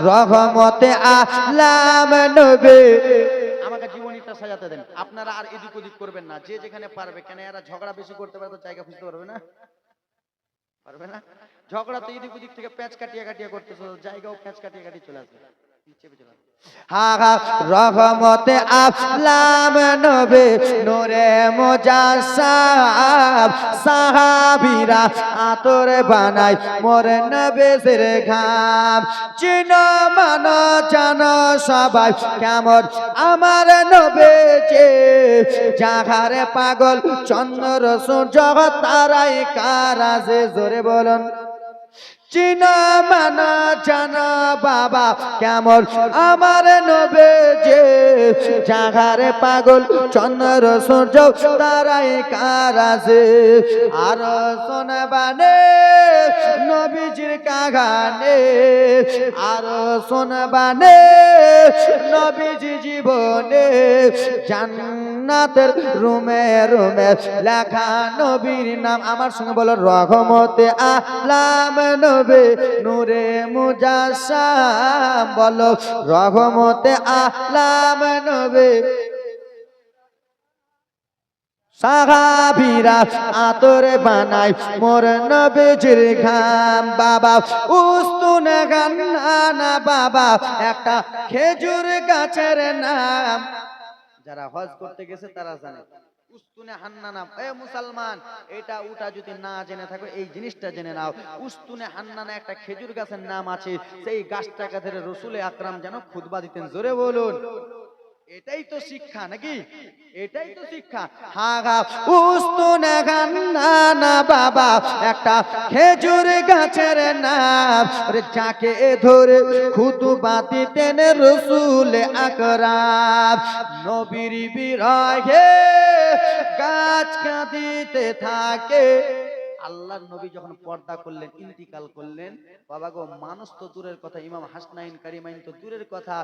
রহমতে আলাম নবী। আমাকে জীবনীটা সাজাতে দেন। আপনারা আর এদিক ওদিক করবেন না, যে যেখানে পারবে। কেন এরা ঝগড়া বেশি করতে পারে তো জায়গা খুঁজতে পারবে না, পারবে না। ঝগড়া তো এদিক ওদিক থেকে প্যাঁচ কাটিয়া কাটিয়া করতেছে, জায়গাও প্যাঁচ কাটিয়া কাটিয়ে চলে আসবে। রহমতে আলাম নবী নূরে মুজাসসাম, সাহাবীরা আতর বানায় মোর নবীর ঘাম। চিনো মানো জানো সবাই কেমন আমার নবীজি, জাহারে পাগল চন্দ্র সূর্য তারাই কারাজে। জোরে বলুন। চিনা মানা জানা বাবা কেমন আমার নবীজি, জাগারে পাগল চন্দ্র সূর্য তারাই কারাজে। আর শোনবানে নবীজির কাগানে, আর শোনবানে নবীজি জীবনে, জান্নাতের রুমে রুমে লেখা নবীর নাম। আমার সঙ্গে বলো রহমতে আলাম নবী নূরে মুজাসসাম। বলো রহমতে আলাম নবী। সাহাবীরা আতর বানায় মোর নবীজির ঘাম। বাবা উস্তুনে গান্না বাবা একটা খেজুর গাছের নাম। যারা হজ করতে গেছে তারা জানে উস্তুনে হান্নানা। এ মুসলমান, এটা ওটা যদি না জেনে থাকো এই জিনিসটা জেনে নাও। উস্তুনে হান্নানা একটা খেজুর গাছের নাম আছে। সেই গাছটাকে ধরে রসুল আকরাম যেন খুতবা দিতেন। জোরে বলুন। এটাই তো শিক্ষা নাকি? এটাই তো শিক্ষা। হাগা উস্তুনে হান্নানা বাবা একটা খেজুর গাছের নাম। যাকে ধরে খুতবা দিতেন রসুল আকরাম। নবীর বিরহে গাছ কাঁদিতে থাকে। আল্লাহর নবী যখন পর্দা করলেন, ইন্তিকাল করলেন, বাবা গো মানুষ তো দূরের কথা, ইমাম হাসনাইন কারিমাইন তো দূরের কথা,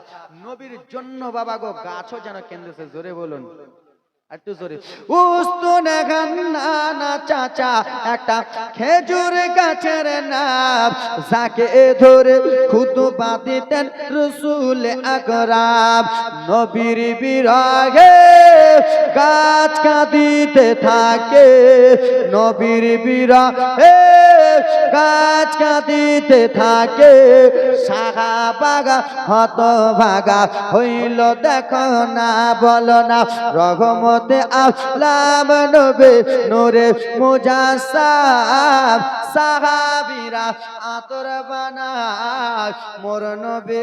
নবীর জন্য বাবা গো গাছও যেন কেন্দ্রেছে। জোরে বলুন, একটু জোরে। উস্তুনে গান্না চাচা একটা খেজুর গাছের নাম। যাকে ধরে খুতবা দিতেন রসুল আকরাম। নবীর বিরহে গাছ কাঁদিতে থাকে। নবীর বিরহে গাছ কাঁদিতে থাকে। সাহাবাগা হতভাগা হইল দেখো না, বলো না রহমতে আলাম নবী নূরে মুজাসসাম। সাহাবীরা আতর বানায় মোর নবী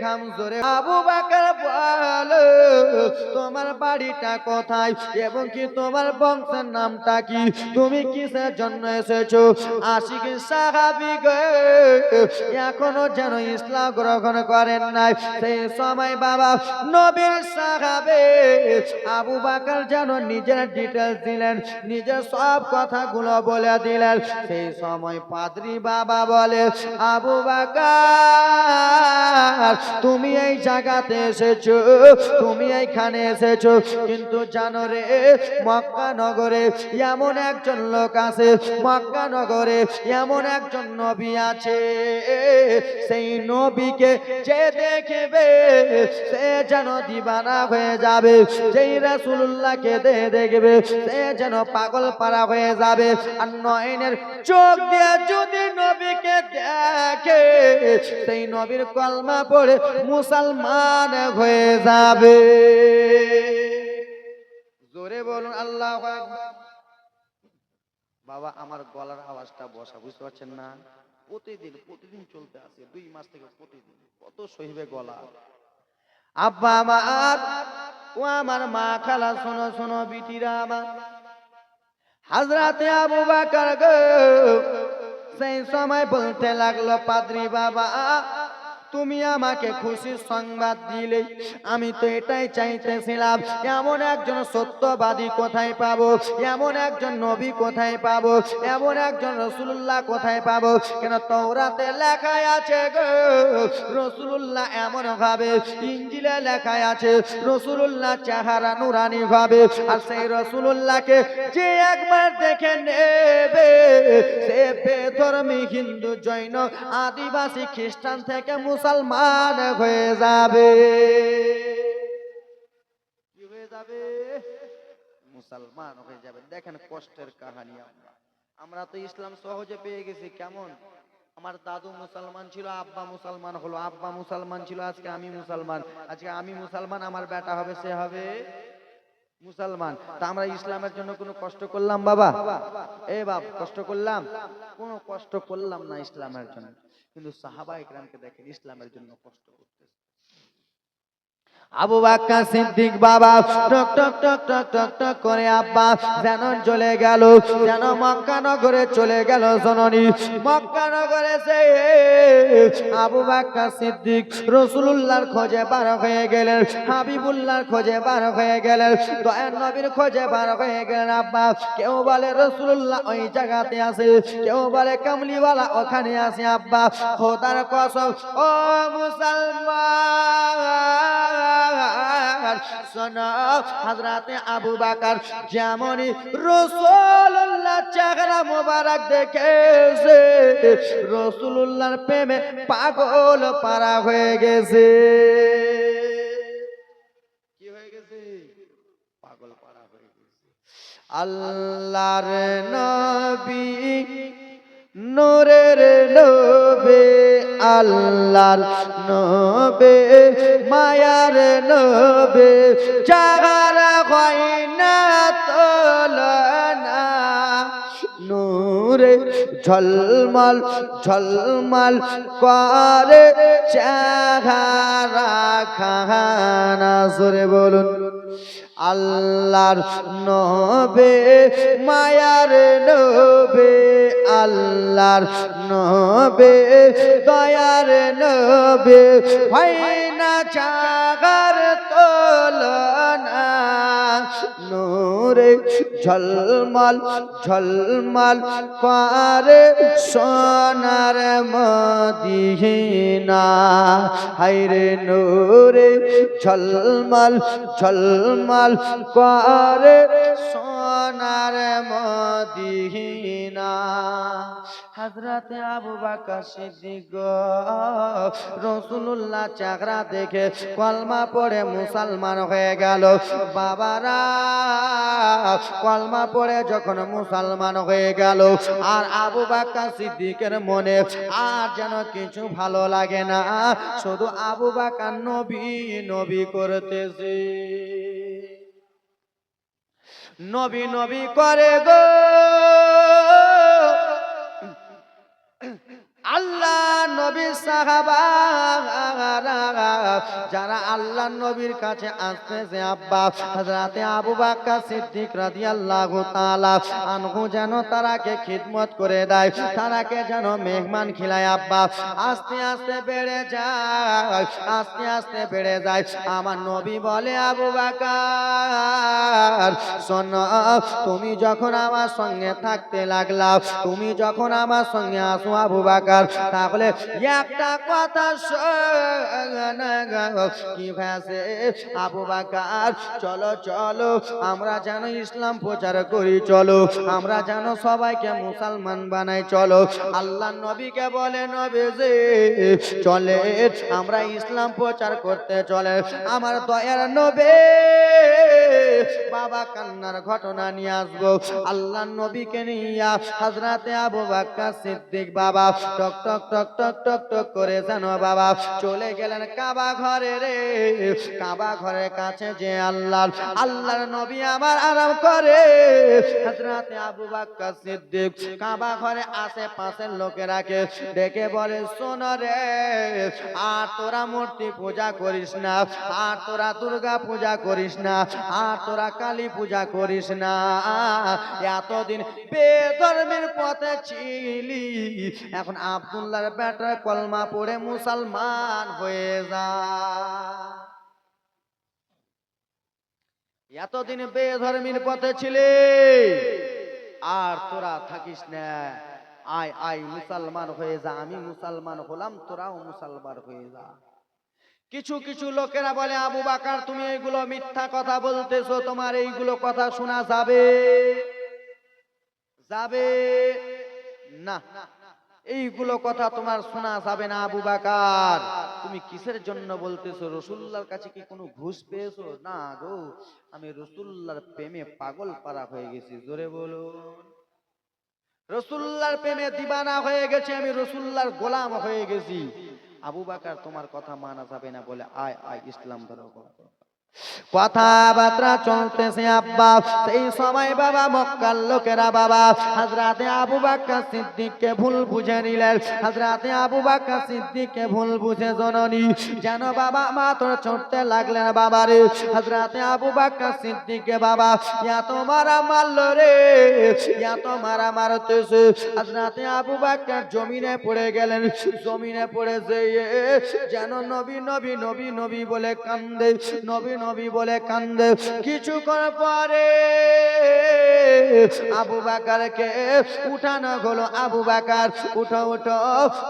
ঘাম। জোরে আবু বকর বলো তোমার বাড়িটা কোথায় এবং কি তোমার বংশের নামটা কি, তুমি কিসের জন্য এসেছো? আশিক সাহাবী গো এখনো যেন ইসলাম গ্রহণ করেন নাই। সেই সময় বাবা নবীর সাহাবে আবু বকর যেন নিজের ডিটেইলস দিলেন, নিজের সব কথাগুলো বলে দিলেন। সেই সময় পাদ্রী বাবা বলে আবু বকর তুমি এই জায়গাতে এসেছো, তুমি এইখানে এসেছো, কিন্তু জানো রে মক্কা নগরে এমন একজন লোক আছে, মক্কা নগরে এমন একজন নবী আছে, সেই নবীকে যে দেখবে সে যেন দিবানা হয়ে যাবে। যেই রাসূলুল্লাহকে দেখবে সে যেন পাগল পারা হয়ে যাবে। আর নয়নের চোখ দিয়ে যদি নবীকে দেখে সেই নবীর কলমা পড়ে মুসলমান হয়ে যাবে। জোরে বলুন আল্লাহু আকবার। বাবা আমার গলার আওয়াজটা বসা, বুঝতে পারছেন না? প্রতিদিন চলতে আছে, 2 মাস থেকে প্রতিদিন কত সহিবে গলা। আব্বা আমার ও আমার মা খালা শোনো শোনো বিটিরা আমার, হযরতে আবু বকর গো সেই সময় বলতে লাগলো পাদ্রী বাবা তুমি আমাকে খুশির সংবাদ দিলে। আমি তো এটাই চাইতেছিলাম, এমন একজন সত্যবাদী কোথায় পাবো, এমন একজন নবী কোথায় পাবো, এমন একজন রাসূলুল্লাহ কোথায় পাবো। কেন তাওরাতে লেখা আছে গো রাসূলুল্লাহ এমন ভাবে, ইনজিলে লেখা আছে রাসূলুল্লাহ চেহারা নুরানি ভাবে। আর সেই রাসূলুল্লাহকে যে একবার দেখে নেবে সে বেধর্মী হিন্দু জৈন আদিবাসী খ্রিস্টান থেকে মুসলমান হয়ে যাবে। কি হয়ে যাবে? মুসলমান হয়ে যাবে। দেখেন কষ্টের কাহিনী। আমরা তো ইসলাম সহজে পেয়ে গেছি। কেমন? আমার দাদু মুসলমান ছিল, আব্বা মুসলমান হলো, আব্বা মুসলমান ছিল, আজকে আমি মুসলমান, আজকে আমি মুসলমান, আমার বেটা হবে, সে হবে মুসলমান। তা আমরা ইসলামের জন্য কোনো কষ্ট করলাম বাবা? এ বাপ, কষ্ট করলাম? কোনো কষ্ট করলাম না ইসলামের জন্য। কিন্তু সাহাবায়ে কেরামকে দেখেন ইসলামের জন্য কষ্ট করতেছে। আবু বকর সিদ্দিক বাবা টক টক টক টক টক টক করে আব্বা যেন চলে গেল, যেন মক্কা নগরে চলে গেল। জননী মক্কা নগরে সে আবু বকর সিদ্দিক রাসূলুল্লাহর খোঁজে বার হয়ে গেলেন, হাবিবুল্লাহর খোঁজে বার হয়ে গেলেন, দয়ার নবীর খোঁজে বার হয়ে গেলেন। আব্বা কেউ বলে রাসূলুল্লাহ ওই জায়গাতে আছে, কেউ বলে কামলিওয়ালা ওখানে আছে। আব্বা খোদার কসম ও মুসলমান শোনো, হযরতে আবু বকর যেমনই রাসূলুল্লাহ চেহারা মোবারক দেখেছে রাসূলুল্লাহর প্রেমে পাগল পারা হয়ে গেছে। কি হয়ে গেছে? পাগল পারা হয়ে গেছে। আল্লাহর নবী নূরের নবী, আল্লাহর নবী মায়ার নবী, চাগার হয় না তুলনা, নূরে ঝলমল ঝলমল করে চেহারা খানা। জোরে বলুন আল্লাহর নবী মায়ার নবী, আল্লাহর নবী দয়ার নবী, হয় না চাগার তুলনা, নূরে ঝলমল ঝলমল করে সোনার মদিনা। হায়রে নূরে ঝলমল ঝলমল করে সোনার মদিনা। হযরতে আবু বকর সিদ্দিক রাসূলুল্লাহ চেহারা দেখে কলমা পড়ে মুসলমান হয়ে গেল। বাবারা কলমা পড়ে যখন মুসলমান হয়ে গেল, আর আবু বকর সিদ্দিকের মনে আর যেন কিছু ভালো লাগে না, শুধু আবু বকর নবী নবী করতেছে, নবী নবী করে গো। আল্লাহ নবী সাহাবারা যারা আল্লাহ নবীর কাছে আসতেছে, আব্বা হযরতে আবু বকর সিদ্দিক রাদিয়াল্লাহু তাআলা আনহু যেন তারাকে খিদমত করে দেয়, তারাকে যেন মেহমান খিলায়। আব্বা আস্তে আস্তে বেড়ে যায়, আস্তে আস্তে বেড়ে যায়। আমার নবী বলে আবু বকর শোনো, তুমি যখন আমার সঙ্গে থাকতে লাগলা, তুমি যখন আমার সঙ্গে আসো আবু বকর, তাহলে একটা কথা কি ভাসে আবু বকর, চলো চলো আমরা যেন ইসলাম প্রচার করি, চলো আমরা যেন সবাইকে মুসলমান বানাই, চলো। আল্লাহ নবীকে বলে নবীজি চলে আমরা ইসলাম প্রচার করতে চলে। আমার দয়ার নবী বাবা কান্নার ঘটনা নিয়ে আসবো। আল্লাহ নবীকে নিয়ে হযরতে আবু বকর সিদ্দিক বাবা টক টক টক টক টক টক করে যেন বাবা চলে গেলেন কাবা ঘরে রে। কাবা ঘরের কাছে যে আল্লাহর নবী আমার আরাম করে, হযরতে আবু বকর সিদ্দিক কাবা ঘরে আশেপাশের লোকেরাকে ডেকে বলে শোন রে, আর তোরা মূর্তি পূজা করিস না, আর তোরা দুর্গা পূজা করিস না, আর তোরা কালী পূজা করিস না, এতদিন বেধর্মের পথে ছিলি, এখন আব্দুল্লাহর বেটা কলমা পড়ে মুসলমান হয়ে যা। এতদিন বেধর্মীর পথে ছিলে আর তোরা থাকিস না, আয় আয় মুসলমান হয়ে যা, আমি মুসলমান হলাম তোরাও মুসলমান হয়ে যা। কিছু কিছু লোকেরা বলে আবু বকর তুমি এইগুলো মিথ্যা কথা বলতেছো, তোমার এইগুলো কথা শোনা যাবে যাবে না, এইগুলো কথা তোমার শোনা যাবে না। আবু বকর তুমি কিসের জন্য বলতেছো? রাসূলুল্লাহর কাছে কি কোনো ঘুষ পেয়েছো? না গো, আমি রাসূলুল্লাহর প্রেমে পাগল পারা হয়ে গেছি। জোরে বলুন, রাসূলুল্লাহর প্রেমে দিবানা হয়ে গেছে, আমি রাসূলুল্লাহর গোলাম হয়ে গেছি। আবু বকর তোমার কথা মানা যাবে না বলে আয় আয় ইসলাম ধরো। কথাবার্তা চলতেছে আব্বা, সেই সময় বাবা মক্কার লোকেরা বাবা হযরতে আবু বকর সিদ্দিককে ভুল বুঝে নিলেন। হযরতে আবু বকর সিদ্দিককে ভুল বুঝে জননী যেন বাবা মাথা চড়তে লাগলেন বাবারে। হযরতে আবু বকর সিদ্দিককে বাবা এত মারা মারলো রে, এত মারা মারতেছে, হযরতে আবু বকর জমিনে পড়ে গেলেন। জমিনে পড়ে যেন নবী নবী নবী নবী বলে কান্দে, নবী নবী বলে কান্দে। কিছুক্ষণ পরে আবু বকরকে উঠানো হলো। আবু বকর উঠো উঠো,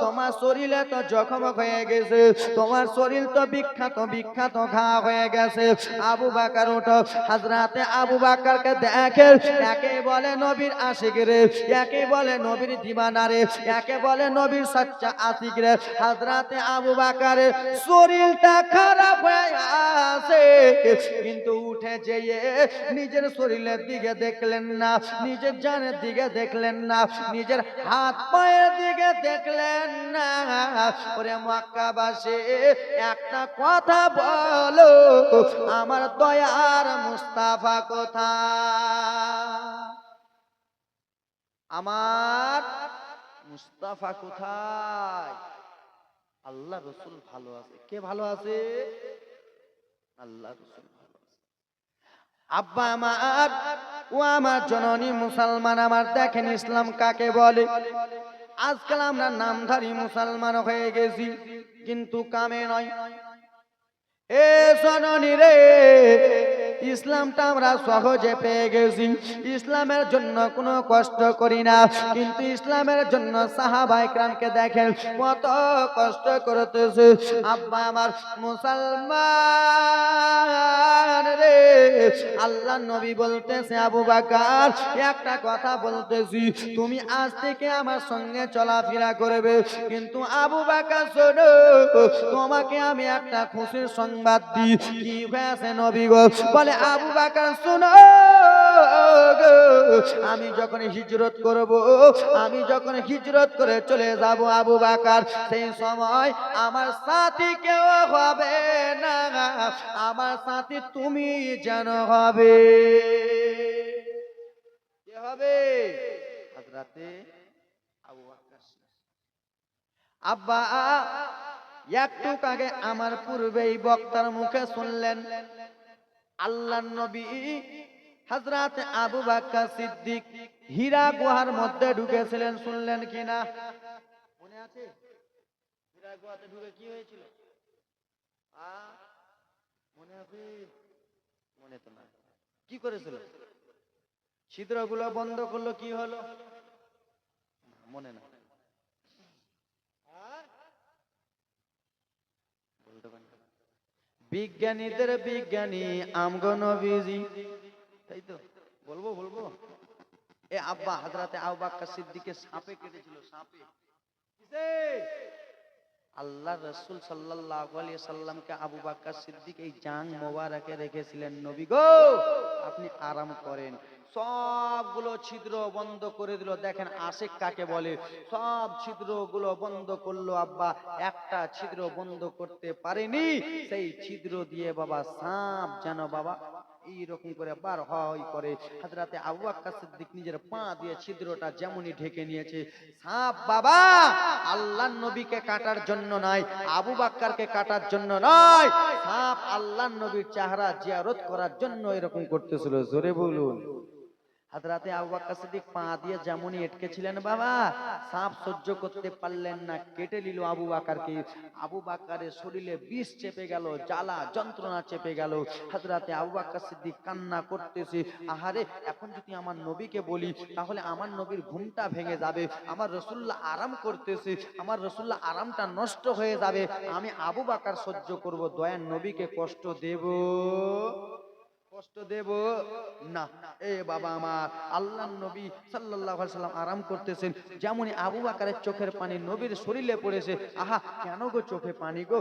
তোমার শরীরে তো জখম হয়ে গেছে, তোমার শরীর তো বিখ্যাত বিখ্যাত ঘা হয়ে গেছে। আবু বকর উঠো। হযরতে আবু বকরকে দেখে, একে বলে নবীর আশিক রে, একে বলে নবীর দিওয়ানা রে, একে বলে নবীর সচ্চা আশিক রে। হযরতে আবু বকরের শরীরটা খারাপ হয়ে আছে, কিন্তু উঠে যেয়ে নিজের শরীরের দিকে দেখলেন না, নিজের জানের দিকে দেখলেন না, নিজের হাত পায়ের দিকে দেখলেন না। ওরে মক্কাবাসী একটা কথা বলো, আমার দয়ার মুস্তাফা কোথায়? আমার মুস্তাফা কোথায়? আল্লাহ রসুল ভালো আছে। কে ভালো আছে? আল্লাহ রসুল ভালো আছে। আব্বা আমার ও আমার জননী মুসলমান আমার, দেখেন ইসলাম কাকে বলে। আজকাল আমরা নামধারী মুসলমান হয়ে গেছি, কিন্তু কামে নয়। এ জননী রে, ইসলামটা আমরা সহজে পেয়ে গেছি, ইসলামের জন্য কোনো কষ্ট করি না, কিন্তু ইসলামের জন্য সাহাবায়ে কেরামকে দেখেন কত কষ্ট করতেছে। আব্বা আমার মুসলমান রে, আল্লাহ নবী বলতেছে আবু বকর একটা কথা বলতেছি, তুমি আজ থেকে আমার সঙ্গে চলাফেরা করবে, কিন্তু আবু বকর শোনো, তোমাকে আমি একটা খুশির সংবাদ দিই। কি হয়েছে নবী গো? বলে আবু বকর শোনো, আমি যখন হিজরত করব, আমি যখন হিজরত করে চলে যাব আবু বকর, সেই সময় আমার সাথী কেউ হবে না, আমার সাথী তুমি যেন হবে। কে হবে? হযরতে আবু বকর। আব্বা একটু আগে আমার পূর্বেই বক্তার মুখে শুনলেন আল্লাহর নবী হযরতে আবু বকর সিদ্দিক হীরা গুহার মধ্যে ঢুকেছিলেন, শুনলেন কিনা? মনে আছে? হীরা গুহাতে ঢুকে কি হয়েছিল? মনে আছে? মনে তো না। কি করেছিল? ছিদ্রগুলো বন্ধ করলো, কি হলো? মনে না। বিজ্ঞানীদের বিজ্ঞানী আমগো নবীজি, তাই তো বলবো বলবো। এ আব্বা হযরতে আবু বকর সিদ্দিককে সাপে কেটেছিল, সাপে। কিসে? আল্লাহ রাসূল সাল্লাল্লাহু আলাইহি সাল্লামকে আবু বকর সিদ্দিক এই জাং মোবারকে রেখেছিলেন, নবী গো আপনি আরাম করেন। সবগুলো ছিদ্র বন্ধ করে দিল। দেখেন আশিক কাকে বলে, সব ছিদ্রগুলো বন্ধ করলো আব্বা, একটা ছিদ্র বন্ধ করতে পারেনি, সেই ছিদ্র দিয়ে বাবা সাপ যেন বাবা এইরকম করে বার হয় করে হযরতে আবু বকর সিদ্দিক নিজের পা দিয়ে ছিদ্রটা যেমনই ঢেকে নিয়েছে। সাপ বাবা আল্লাহর নবীকে কাটার জন্য নয়, আবু বকরকে কাটার জন্য নয়, সাপ আল্লাহর নবীর চেহারা জিয়ারত করার জন্য এরকম করতেছিল। জোরে বলুন। হযরতে আবু বকর সিদ্দিক পা দিয়ে যেমনই আটকেছিলেন বাবা, সাপ সহ্য করতে পারলেন না, কেটে নিল আবু বকরকে। আবু বকরের শরীরে বিষ চেপে গেল, জ্বালা যন্ত্রণা চেপে গেল। হযরতে আবু বকর সিদ্দিক কান্না করতেছে, আহারে এখন যদি আমার নবীকে বলি তাহলে আমার নবীর ঘুমটা ভেঙে যাবে, আমার রাসূলুল্লাহ আরাম করতেছে, আমার রাসূলুল্লাহ আরামটা নষ্ট হয়ে যাবে, আমি আবু বকর সহ্য করব, দয়ার নবীকে কষ্ট দেব? কষ্ট দেব না। এ বাবা আমার, আল্লাহর নবী সাল্লাল্লাহু আলাইহি সাল্লাম আরাম করতেছেন, যেমনই আবু বকরের চোখের পানি নবীর শরীরে পড়েছে। আহা কেন গো চোখে পানি গো?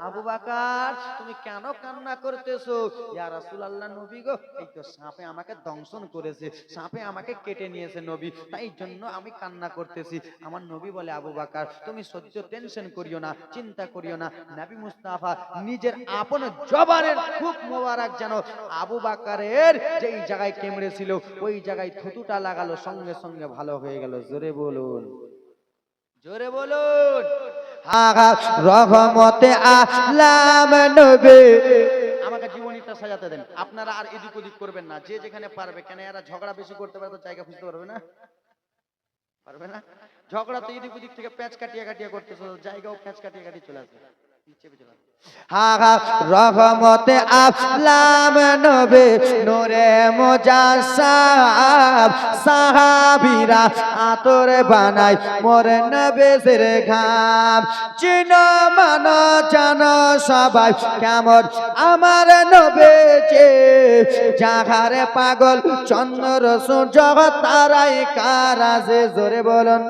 আবু বকর তুমি কেন কান্না করতেছো? ইয়া রাসূলুল্লাহ নবী গো, এই তো সাপে আমাকে দংশন করেছে, সাপে আমাকে কেটে নিয়েছে নবী, তাই জন্য আমি কান্না করতেছি। আমার নবী বলে, আবু বকর তুমি সহ্য টেনশন করিও না, চিন্তা করিও না। নবী মুস্তাফা নিজের আপন জবানের খুব মোবারক যেন আবু বকরের যেই জায়গায় কেমড়েছিল ওই জায়গায় থুতুটা লাগালো, সঙ্গে সঙ্গে ভালো হয়ে গেল। জোরে বলুন, জোরে বলুন। রহমতে আলাম নবী। আমাকে জীবনীটা সাজাতে দেন, আপনারা আর এদিক ওদিক করবেন না, যে যেখানে পারবে। কেন এরা ঝগড়া বেশি করতে পারে তো জায়গা খুঁজতে পারবে না, পারবে না। ঝগড়া তো এদিক ওদিক থেকে প্যাচ কাটিয়া কাটিয়া করতেছে, জায়গাও প্যাচ কাটিয়া কাটিয়ে চলে আসবে। রহমতে আলাম নবী নূরে মুজাসসাম, সাহাবীরা আতর বানায় মোর নবীর ঘাম। চিনো মানো জানো সবাই কেমন আমার নবীজি, জাগারে পাগল চন্দ্র সূর্য তারাই কারাজে। জোরে বলুন।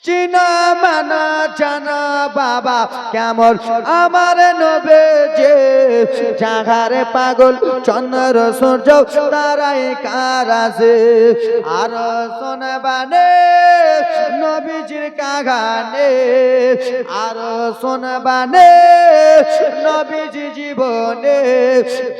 চিনা মানা জানা বাবা কেমন আমার নবীজি, জাগারে পাগল চন্দ্র সূর্য তারাই কারাজে। আর শোনবানে নবীজির কাগানে, আর শোনবানে নবীজি জীবনে,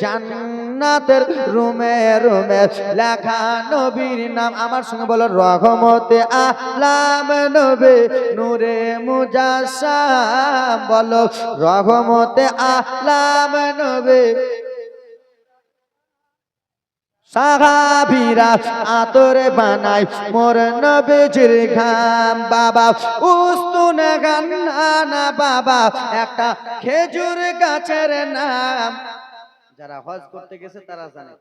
জান্নাতের রুমে রুমে লেখা নবীর নাম। আমার সঙ্গে বলো, রহমতে আলাম নবী নূরে মুজাসসাম। বলো, রহমতে আলাম নবী। সাহাবীরা আতর বানায় মোর নবীজির ঘাম। বাবা উস্তুনে গান্না বাবা একটা খেজুর গাছের নাম। যারা হজ করতে গেছে তারা জানে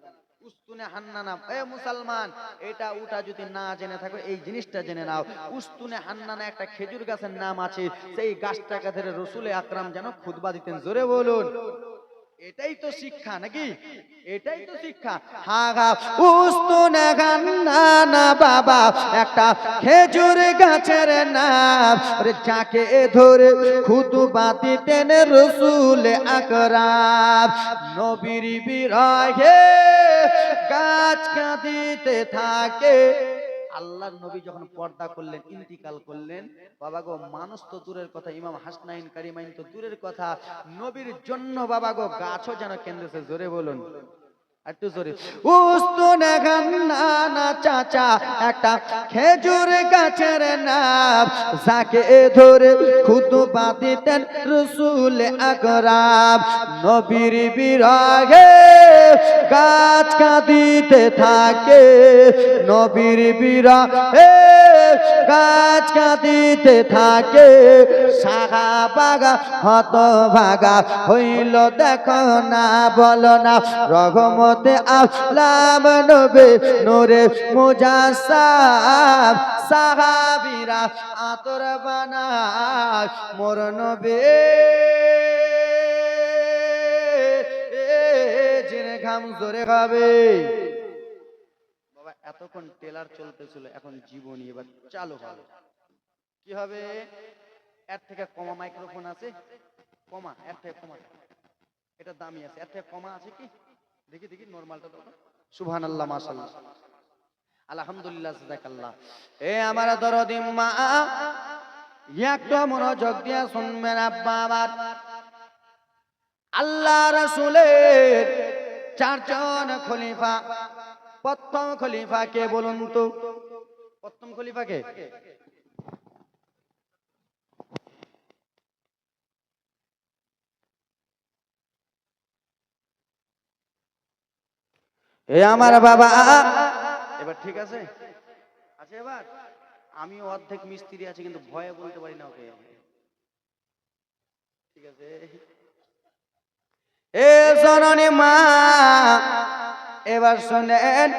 উস্তুনে হান্নানা। এ মুসলমান, এটা ওটা যদি না জেনে থাকো এই জিনিসটা জেনে নাও। উস্তুনে হান্নানা একটা খেজুর গাছের নাম আছে, সেই গাছটাকে ধরে রাসূল আকরাম যেন খুতবা দিতেন। জোরে বলুন। এটাই তো শিক্ষা নাকি? এটাই তো শিক্ষা। উস্তুনে গান্না বাবা একটা খেজুর গাছের নাম, যাকে ধরে খুতবা দিতেন রাসূল আকরাম। নবীর বিরহে গাছ কাঁদিতে থাকে। আল্লাহর নবী যখন পর্দা করলেন, ইন্তিকাল করলেন, বাবা গো মানুষ তো দূরের কথা, ইমাম হাসনাইন কারিমাইন তো দূরের কথা, নবীর জন্য বাবা গো গাছও যেন কেঁদেছে। জোরে বলুন, একটু জোরে। উস্তুনে গান্না চাচা একটা খেজুর গাছের নাম, যাকে ধরে খুতবা দিতেন রাসূল আকরাম। নবীর বিরহে গাছ কাঁদিতে থাকে, নবীর বিরহে গাছ কাঁদিতে থাকে। সাহাবাগা হতভাগা হইল দেখো না, বলো না। রহমতে আলাম নবী নূরে মুজাসসাম, সাহাবীরা আতর বানায় মোর নবীর ঘাম। জোরে খাবে বাবা। এতক্ষণ টেলার চলতেছিল, এখন জীবনী এবার চালু হবে। কি হবে? এর থেকে কমা মাইক্রোফোন আছে? কমা, এর থেকে কমা, এটা দামি আছে। এর থেকে কমা আছে কি? দেখি দেখি, নরমালটা দাও। সুবহানাল্লাহ, মাশাআল্লাহ, আলহামদুলিল্লাহ, জাযাকাল্লাহ। এ আমার দরদি মা, একটু মনোযোগ দিয়ে শুনবেন আব্বা আমার। আল্লাহ রাসূলের চারজন খলিফা। প্রথম খলিফা কে বলুন তো? প্রথম খলিফা কে? এ আমার বাবা, এবার ঠিক আছে? আচ্ছা এবার আমি অর্ধেক মিস্ত্রি আছে কিন্তু ভয়ে বলতে পারি না ওকে। ঠিক আছে? এ জননী মা, এবার শুনেন,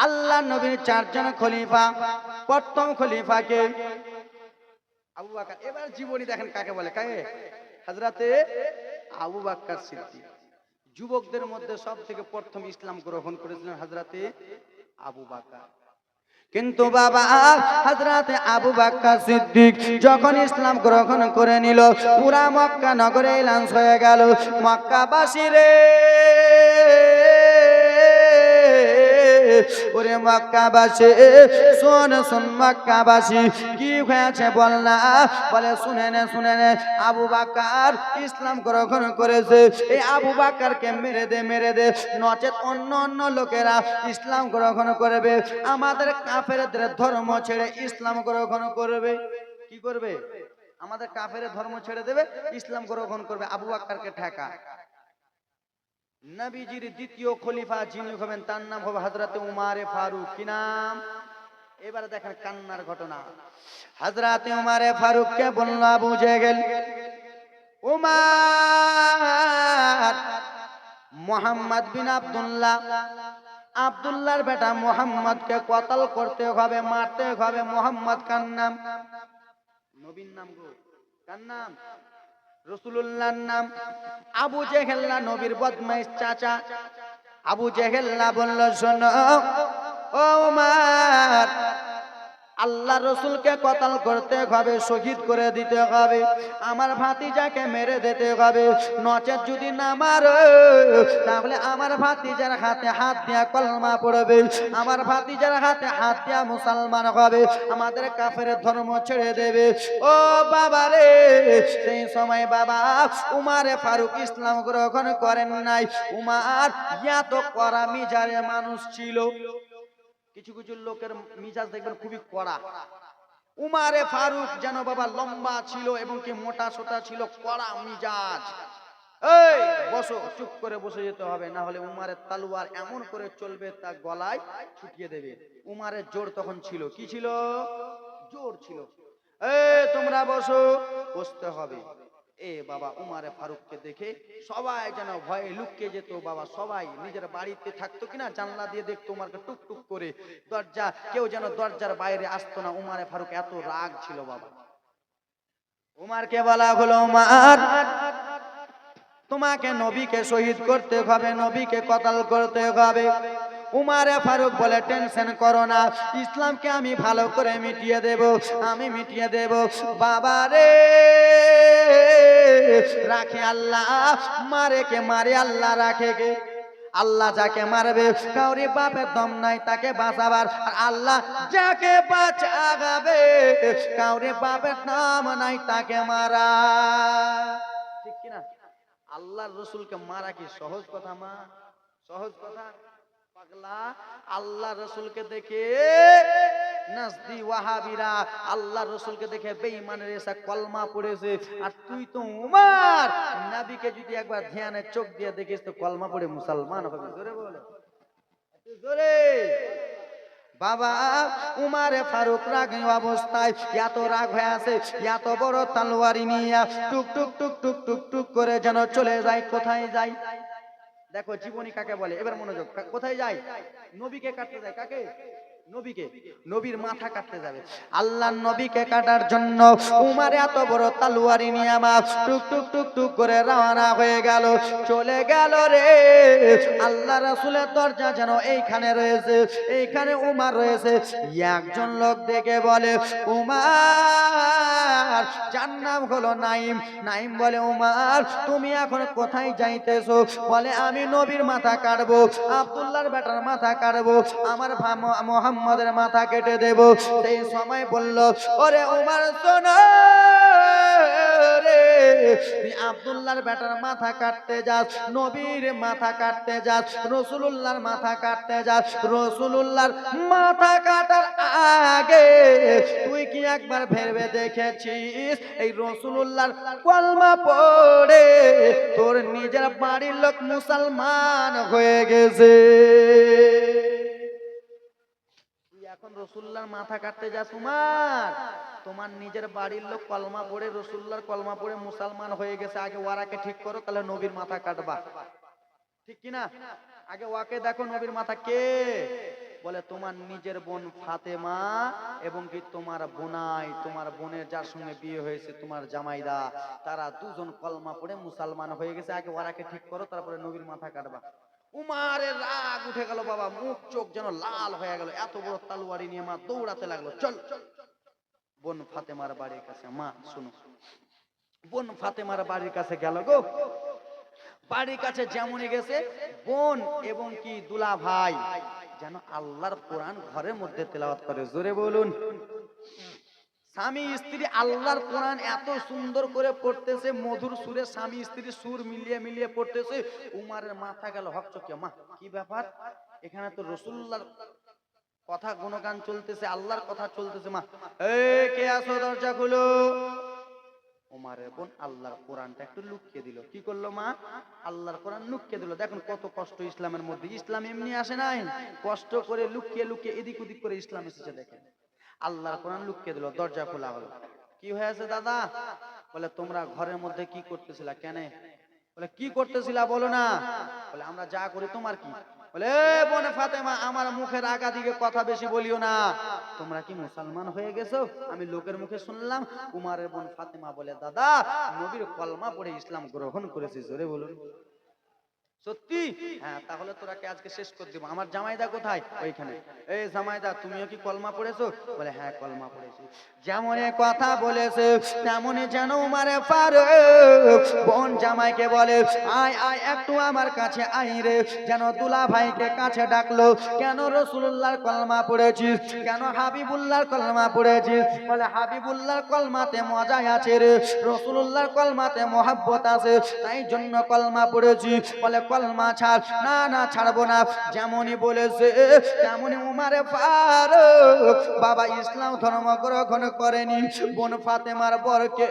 আল্লাহ নবীর চারজন খলিফা। প্রথম খলিফাকে আবু বকর। এবার জীবনী দেখেন কাকে বলে, কাকে? হযরতে আবু বকর সিদ্দিক। যুবকদের মধ্যে সব থেকে প্রথম ইসলাম গ্রহণ করেছিলেন হযরতে আবু বকর। কিন্তু বাবা, হযরতে আবু বকর সিদ্দিক যখন ইসলাম গ্রহণ করে নিল, পুরা মক্কা নগরে এলান হয়ে গেল, মক্কাবাসী রে, ওরে মক্কাবাসী শোন শোন, মক্কাবাসী কি হয়েছে বল না? বলে শুনে নে শুনে নে, আবু বকর ইসলাম গ্রহণ করেছে, এই আবু বকরকে মেরে দে মেরে দে, নচেত অন্য অন্য লোকেরা ইসলাম গ্রহণ করবে, আমাদের কাফেরদের ধর্ম ছেড়ে ইসলাম গ্রহণ করবে। কি করবে? আমাদের কাফের ধর্ম ছেড়ে দেবে, ইসলাম গ্রহণ করবে। আবু বকরকে ঠেকা। নবীজির দ্বিতীয় খলিফা যিনি হবেন তার নাম হবে হযরতে উমারে ফারুক। কি নাম? এবারে দেখেন কান্নার ঘটনা। হযরতে উমারে ফারুককে বলল আবু জেহেল, উমার, মুহাম্মদ বিন আব্দুল্লাহ, আব্দুল্লাহর বেটা মুহাম্মদকে কতল করতে হবে, মারতে হবে। মুহাম্মদ কার নাম? নবীর নাম গো। কার নাম? রাসূলুল্লাহর নাম। আবু জেহেল নবীর বদমাইশ চাচা। আবু জেহেল বলল, শোনো ও উমার, আল্লাহ রসুলকে কতল করতে হবে, শহীদ করে দিতে হবে, আমার ভাতিজাকে মেরে দিতে হবে, নচেত যদি না মারো তাহলে আমার ভাতিজার হাতে হাত দিয়া কলমা পড়বে, আমার ভাতিজার হাতে হাত দিয়া মুসলমান হবে, আমাদের কাফের ধর্ম ছেড়ে দেবে। ও বাবা রে, সেই সময় বাবা উমারে ফারুক ইসলাম গ্রহণ করেন নাই। উমার এত কড়া মিজাজের মানুষ ছিল। কিছু কিছু লোকের মিজাজ দেখবেন খুবই কড়া। উমারে ফারুক যেন বাবা লম্বা ছিল এবং কি মোটা সোটা ছিল, কড়া মিজাজ। এই বসো, চুপ করে বসে যেতে হবে, না হলে উমারের তলোয়ার এমন করে চলবে তা গলায় ছুটিয়ে দেবে। উমারের জোর তখন ছিল। কি ছিল? জোর ছিল। এই তোমরা বসো, বসতে হবে। এ বাবা উমারে ফারুককে দেখে সবাই যেন ভয়ে লুকিয়ে যেত। বাবা সবাই নিজের বাড়িতে থাকতো কিনা জানলা দিয়ে দেখতো উমারকে টুক টুক করে, দরজা কেউ যেন দরজার বাইরে আসতো না। উমারে ফারুক এত রাগ ছিল বাবা। উমারকে বলা হলো, উমার, তোমাকে নবীকে শহীদ করতে হবে, নবীকে কতল করতে হবে। উমারে ফারুক বলে, টেনশন করো না, ইসলামকে আমি ভালো করে মিটিয়ে দেব, আমি মিটিয়ে দেব। বাবা রে, রাখে আল্লাহ, মারে কে মারে আল্লাহ, রাখে কে? আল্লাহ যাকে মারবে, কাউরি বাপের দম নাই তাকে বাঁচাবার, আর আল্লাহ যাকে বাঁচাবে কাউরি বাপের নাম নাই তাকে মারা। ঠিক কিনা? আল্লাহর রসুলকে মারা কি সহজ কথা মা? সহজ কথা? পাগলা, আল্লাহ রসুলকে দেখে নাজদি ওয়াহাবিরা আল্লাহ রসুলকে দেখে বেঈমানের এসা কলমা পড়েছে, আর তুই তো উমার, নবীকে যদি একবার ধ্যানে চোখ দিয়ে দেখিস তো কলমা পড়ে মুসলমান হবে। জোরে বলো, জোরে। বাবা উমারে ফারুক রাগ অবস্থায়, এত রাগ হয়ে আছে, এত বড় তলোয়ারি নিয়ে টুক টুক টুক টুক টুক টুক করে যেন চলে যায়। কোথায় যায়? দেখো জীবনী কাকে বলে, এবার মনোযোগ। কোথায় যায়? নবীকে কাটতে যায়। কাকে? নবীকে। নবীর মাথা কাটতে যাবে। আল্লাহর নবীকে কাটার জন্য উমার এত বড় তলোয়ারি নিয়ে আমার টুক টুক টুক টুক করে রওনা হয়ে গেল, চলে গেল রে। আল্লাহ রাসূলের দরজা যেন এইখানে রয়েছে, এইখানে উমার রয়েছে। একজন লোক দেখে বলে, উমার, যার নাম হলো নাইম। নাইম বলে, উমার তুমি এখন কোথায় যাইতেছো? বলে, আমি নবীর মাথা কাটবো, আব্দুল্লাহর বেটার মাথা কাটবো, আমার মুহাম্মদের মাথা কেটে দেব। সেই সময় বলল, ওরে উমার শোনো রে, তুই আব্দুল্লাহর বেটার মাথা কাটতে যাস, নবীর মাথা কাটতে যাস, রাসূলুল্লাহর মাথা কাটতে যাস। রাসূলুল্লাহর মাথা কাটার আগে তুই কি একবার ভেবে দেখেছিস এই রাসূলুল্লাহর কলমা পড়ে তোর নিজের বাড়ির লোক মুসলমান হয়ে গেছে? এখন রাসূলুল্লাহর মাথা কাটতে যাস তোমার নিজের বাড়ির লোক কলমা পড়ে রাসূলুল্লাহর কলমা পড়ে মুসলমান হয়ে গেছে, আগে ওরাকে ঠিক করো, তাহলে নবীর মাথা কাটবা। ঠিক কিনা? আগে ওকে দেখো নবীর মাথা কে? বলে তোমার নিজের বোন ফাতেমা এবং কি তোমার বোনাই, তোমার বোনের যার সঙ্গে বিয়ে হয়েছে তোমার জামাইদা, তারা দুজন কলমা পড়ে মুসলমান হয়ে গেছে, আগে ওরাকে ঠিক করো, তারপরে নবীর মাথা কাটবা। উমারের রাগ উঠে গেল বাবা, মুখ চোখ যেন লাল হয়ে গেল, এত বড় তলোয়ারি নিয়ে মা দৌড়াতে লাগলো। চল বোন ফাতেমার বাড়ির কাছে। মা শুনো, বোন ফাতেমার বাড়ির কাছে গেল গো। বাড়ির কাছে যেমনই গেছে, বোন এবং কি দুলা ভাই যেন আল্লাহর কোরআন ঘরের মধ্যে তেলাওয়াত করে। জোরে বলুন। স্বামী স্ত্রী আল্লাহর কোরআন এত সুন্দর করে পড়তেছে, মধুর সুরে স্বামী স্ত্রী সুর মিলিয়ে মিলিয়ে পড়তেছে। উমারের মাথা গেল হকচকে। মা কি ব্যাপার, এখানে তো রাসূলুল্লাহর কথা গুণগান চলতেছে, আল্লাহর কথা চলতেছে। মা এই কে আছো, দরজা খুলো। উমারের বোন আল্লাহর কোরআনটা একটু লুকিয়ে দিল। কি করলো মা? আল্লাহর কোরআন লুকিয়ে দিল। দেখুন কত কষ্ট ইসলামের মধ্যে। ইসলাম এমনি আসে নাই, কষ্ট করে লুকিয়ে লুকিয়ে এদিক ওদিক করে ইসলাম এসেছে। দেখেন আল্লাহর কোরআন লুকিয়ে দিল, দরজা খোলা হলো। কি হয়েছে দাদা? বলে তোমরা ঘরের মধ্যে কি করতেছিলা? কেন? বলে কি করতেছিলা বলো না। বলে আমরা যা করি তোমার কি? বলে বোন ফাতেমা, আমার মুখের আগা দিকে কথা বেশি বলিও না। তোমরা কি মুসলমান হয়ে গেছো? আমি লোকের মুখে শুনলাম। উমারের বোন ফাতেমা বলে দাদা, নবীর কলমা পড়ে ইসলাম গ্রহণ করেছি। জোরে বলুন। সত্যি? হ্যাঁ, তাহলে তোরাকে আজকে শেষ করে দিব। আমার জামাইদা কোথায়? ওইখানে। এই জামাইদা, তুমিও কি কলমা পড়েছো? বলে হ্যাঁ কলমা পড়েছি। যেমনই কথা বলেছে তেমনই যেন উমারে ফারুক বোন জামাইকে বলে আয় আয় একটু আমার কাছে আই রে। যেন দুলা ভাইকে কাছে ডাকলো। কেন রাসূলুল্লাহর কলমা পড়েছিস? কেন হাবিবুল্লাহর কলমা পড়েছিস? বলে হাবিবুল্লাহর কলমাতে মজা আছে রে, রাসূলুল্লাহর কলমাতে মহব্বত আছে, তাই জন্য কলমা পড়েছি। বলে কলমা ছাড়। না না ছাড়বো না। যেমনই বলেছে তেমনই উমারে ফারুক বাবা ইসলাম ধর্ম গ্রহণ করেনি। বোন ফাতেমার বরকে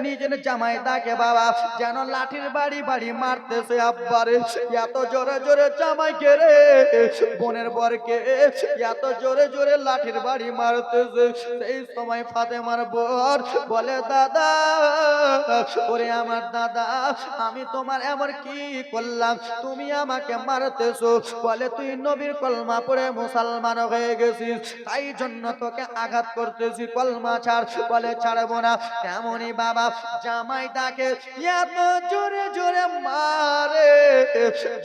নিজের জামাইদাকে বাবা যেন লাঠির বাড়ি বাড়ি মারতেছে। আব্বারে এত জোরে জোরে জামাইকে রে, বোনের বরকে এত জোরে জোরে লাঠির বাড়ি মারতেছে। সেই সময় ফাতেমার বর বলে দাদা, ওরে আমার দাদা, আমি তোমার এমন কি করলাম তুমি আমাকে মারতেছো? বলে তুই নবীর কলমা পড়ে মুসলমান হয়ে গেছিস, তাই জন্য তোকে আঘাত করতেছি, কলমা ছাড়। বলে ছাড়বো না। তেমনই বাবা জামাইদাকে এত জোরে জোরে মারে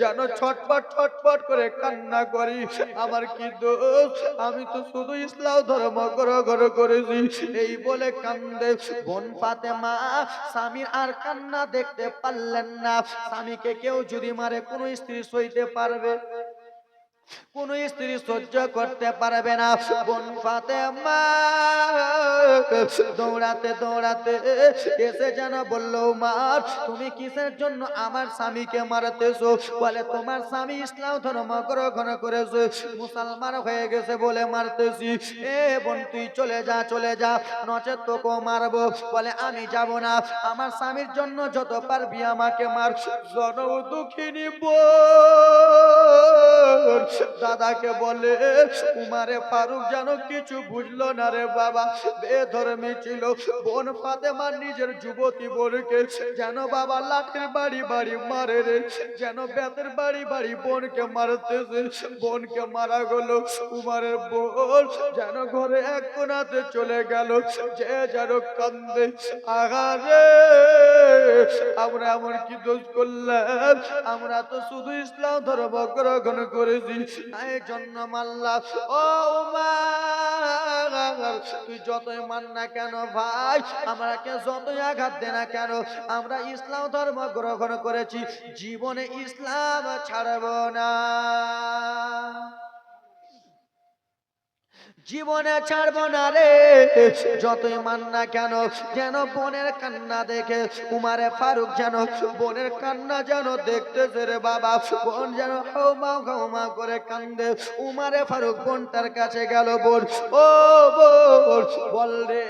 যেন ছটপট ছটপট করে কান্না করি। আমার কি দোষ? আমি তো শুধু ইসলাম ধর্ম গ্রহণ করেছি, এই বলে কান্দে। বোন ফাতেমা স্বামীর আর কান্না দেখতে পারলেন না। স্বামীকে কেউ যদি মারে কোন স্ত্রী সইতে পারবে? কোন স্ত্রী সহ্য করতে পারবে না। বোন ফাতেমা দৌড়াতে দৌড়াতে এসে যেন বললো মার, তুমি কিসের জন্য আমার স্বামীকে মারতেছো? বলে তোমার স্বামী ইসলাম ধর্ম গ্রহণ করেছে, মুসলমান হয়ে গেছে বলে মারতেছি। এ বোন তুই চলে যা, চলে যা, নচেত তোকে মারবো। বলে আমি যাব না, আমার স্বামীর জন্য যত পারবি আমাকে মার। জনম দুঃখিনী বোন দাদাকে বলে উমারে ফারুক যেন কিছু বুঝলো না রে বাবা, বেধর্মী ছিল। বোন ফাতেমা নিজের যুবতী বোনকে যেন বাবা লাঠির বাড়ি বাড়ি মারে রে, যেন বেতের বাড়ি বাড়ি বোনকে মারতেছে। বোনকে মারা গেল। উমারের বোন যেন ঘরে এক কোণাতে চলে গেল, যে যেন কান্দে। আহারে আমরা এমন কি দোষ করলাম? আমরা তো শুধু ইসলাম ধর্ম গ্রহণ করেছি, তাই জন্য মারলাম। ও উমার, তুই যতই মান না কেন ভাই, আমরাকে যতই আঘাত দে না কেন, আমরা ইসলাম ধর্ম গ্রহণ করেছি, জীবনে ইসলাম ছাড়ব না। জীবনে ছাড়বো না রে, যতই মান না কেন। যেন বোনের কান্না দেখে উমারে ফারুক যেন বোনের কান্না যেন দেখতেছে রে বাবা। বোন যেন হাউমা হাউমা করে কান্দে। উমারে ফারুক বোনটার কাছে গেল। বোন, ও বোন, বল রে,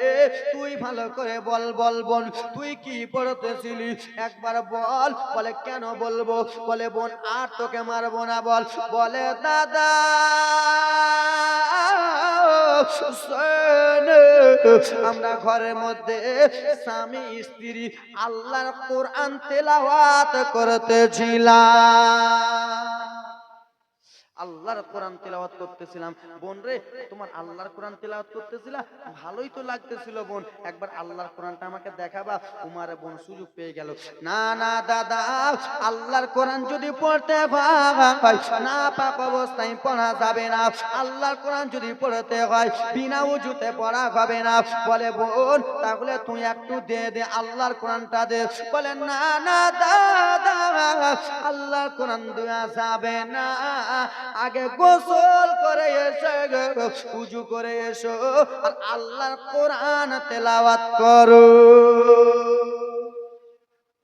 তুই ভালো করে বল, বল বোন, তুই কি পড়তেছিলি একবার বল। বলে কেন বলবো? বলে বোন আর তোকে মারবো না, বল। বলে দাদা আমরা ঘরের মধ্যে স্বামী স্ত্রী আল্লাহর কোরআন তেলাওয়াত করতেছিলাম। আল্লাহর কোরআন তেলাওয়াত করতেছিলাম। বোন রে, তোমার আল্লাহর কোরআন তেলাওয়াত করতেছিলা, ভালোই তো লাগতেছিল বোন, একবার আল্লাহর কোরআনটা আমাকে দেখাবা। উমার বোন সুযোগ পেয়ে গেল। না না দাদা, আল্লাহর কোরআন যদি পড়তে হয় না পাক অবস্থায় পড়া যাবে না। আল্লাহর কোরআন যদি পড়তে হয় বিনা উজুতে পড়া হবে না। বলে বোন তাহলে তুই একটু দে দে আল্লাহর কোরআনটা দে। বলে না না দাদা, আল্লাহর কোরআন দেওয়া যাবে না, আগে গোসল করে এসো, উজু করে এসো, আর আল্লাহর কোরআন তেলাওয়াত করো।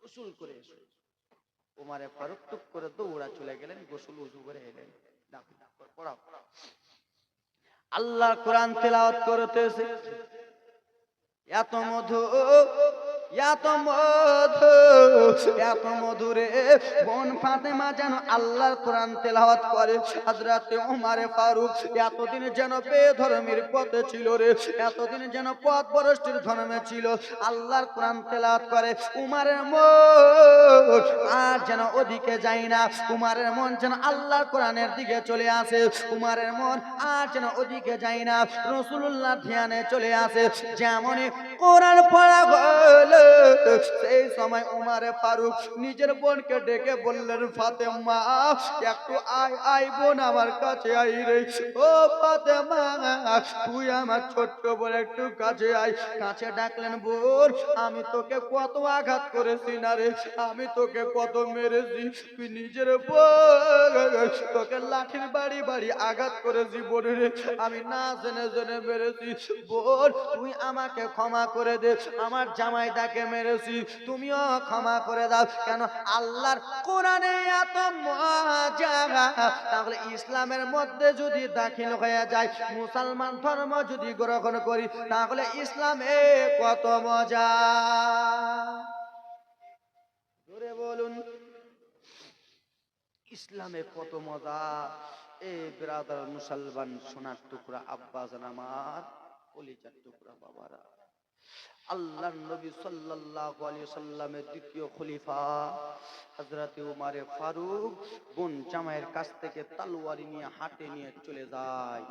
গোসল করে এসো। ওমরে ফারুক টুক করে দৌড়া চলে গেলেন, গোসল উজু করে এলেন। পড়াও, আল্লাহর কোরআন তেলাওয়াত করতেছে। এত মধু, এত মধু, এত মধুরে বোন ফাতেমা যেন আল্লাহর কোরআন তেলাওয়াত করে। হযরতে ওমরে ফারুক এতদিন যেন বেধর্মের পথে ছিল রে, এতদিন যেন পথ ভ্রষ্টের ধর্মে ছিল। আল্লাহর কোরআন তেলাওয়াত করে। উমারের মন আর যেন ওদিকে যায় না। উমারের মন যেন আল্লাহর কোরআনের দিকে চলে আসে। উমারের মন আর যেন ওদিকে যায় না, রাসূলুল্লাহ ধ্যানে চলে আসে। যেমনই কোরআন পড়া হলো সেই সময় উমারে ফারুক নিজের বোনকে ডেকে বললেন, ফাতেমা একটু আয়, আয় বোন আমার কাছে আয় রে। ও ফাতেমা, তুই আমার ছোট্ট বোন একটু কাছে আয়। কাছে ডাকলেন, বোন আমি তোকে কত আঘাত করেছি না রে, আমি তোকে কত মেরেছি, তুই নিজের বোন, তোকে লাঠির বাড়ি বাড়ি আঘাত করেছি বোন রে, আমি না জেনে জেনে মেরেছি। বোন তুই আমাকে ক্ষমা করে দে, আমার জামাইটাকে মেরেছি, তুমিও ক্ষমা করে দাও। কেন আল্লাহর কোরআনে এত মজা, তাহলে ইসলামের মধ্যে যদি দাখিল হয়ে যায়, মুসলমান ধর্ম যদি গ্রহণ করি, তাহলে ইসলামে কত মজা। জোরে বলুন, ইসলামে কত মজা। এ ব্রাদার মুসলমান সোনার টুকরা আব্বাজান আমার, কলিজার টুকরা বাবারা, আল্লাহর নবী সাল্লাল্লাহু আলাইহি সাল্লামের দ্বিতীয় খলিফা হযরতে উমারে ফারুক বোন জামাইয়ের কাছ থেকে তলোয়ারি নিয়ে হাতে নিয়ে চলে যায়।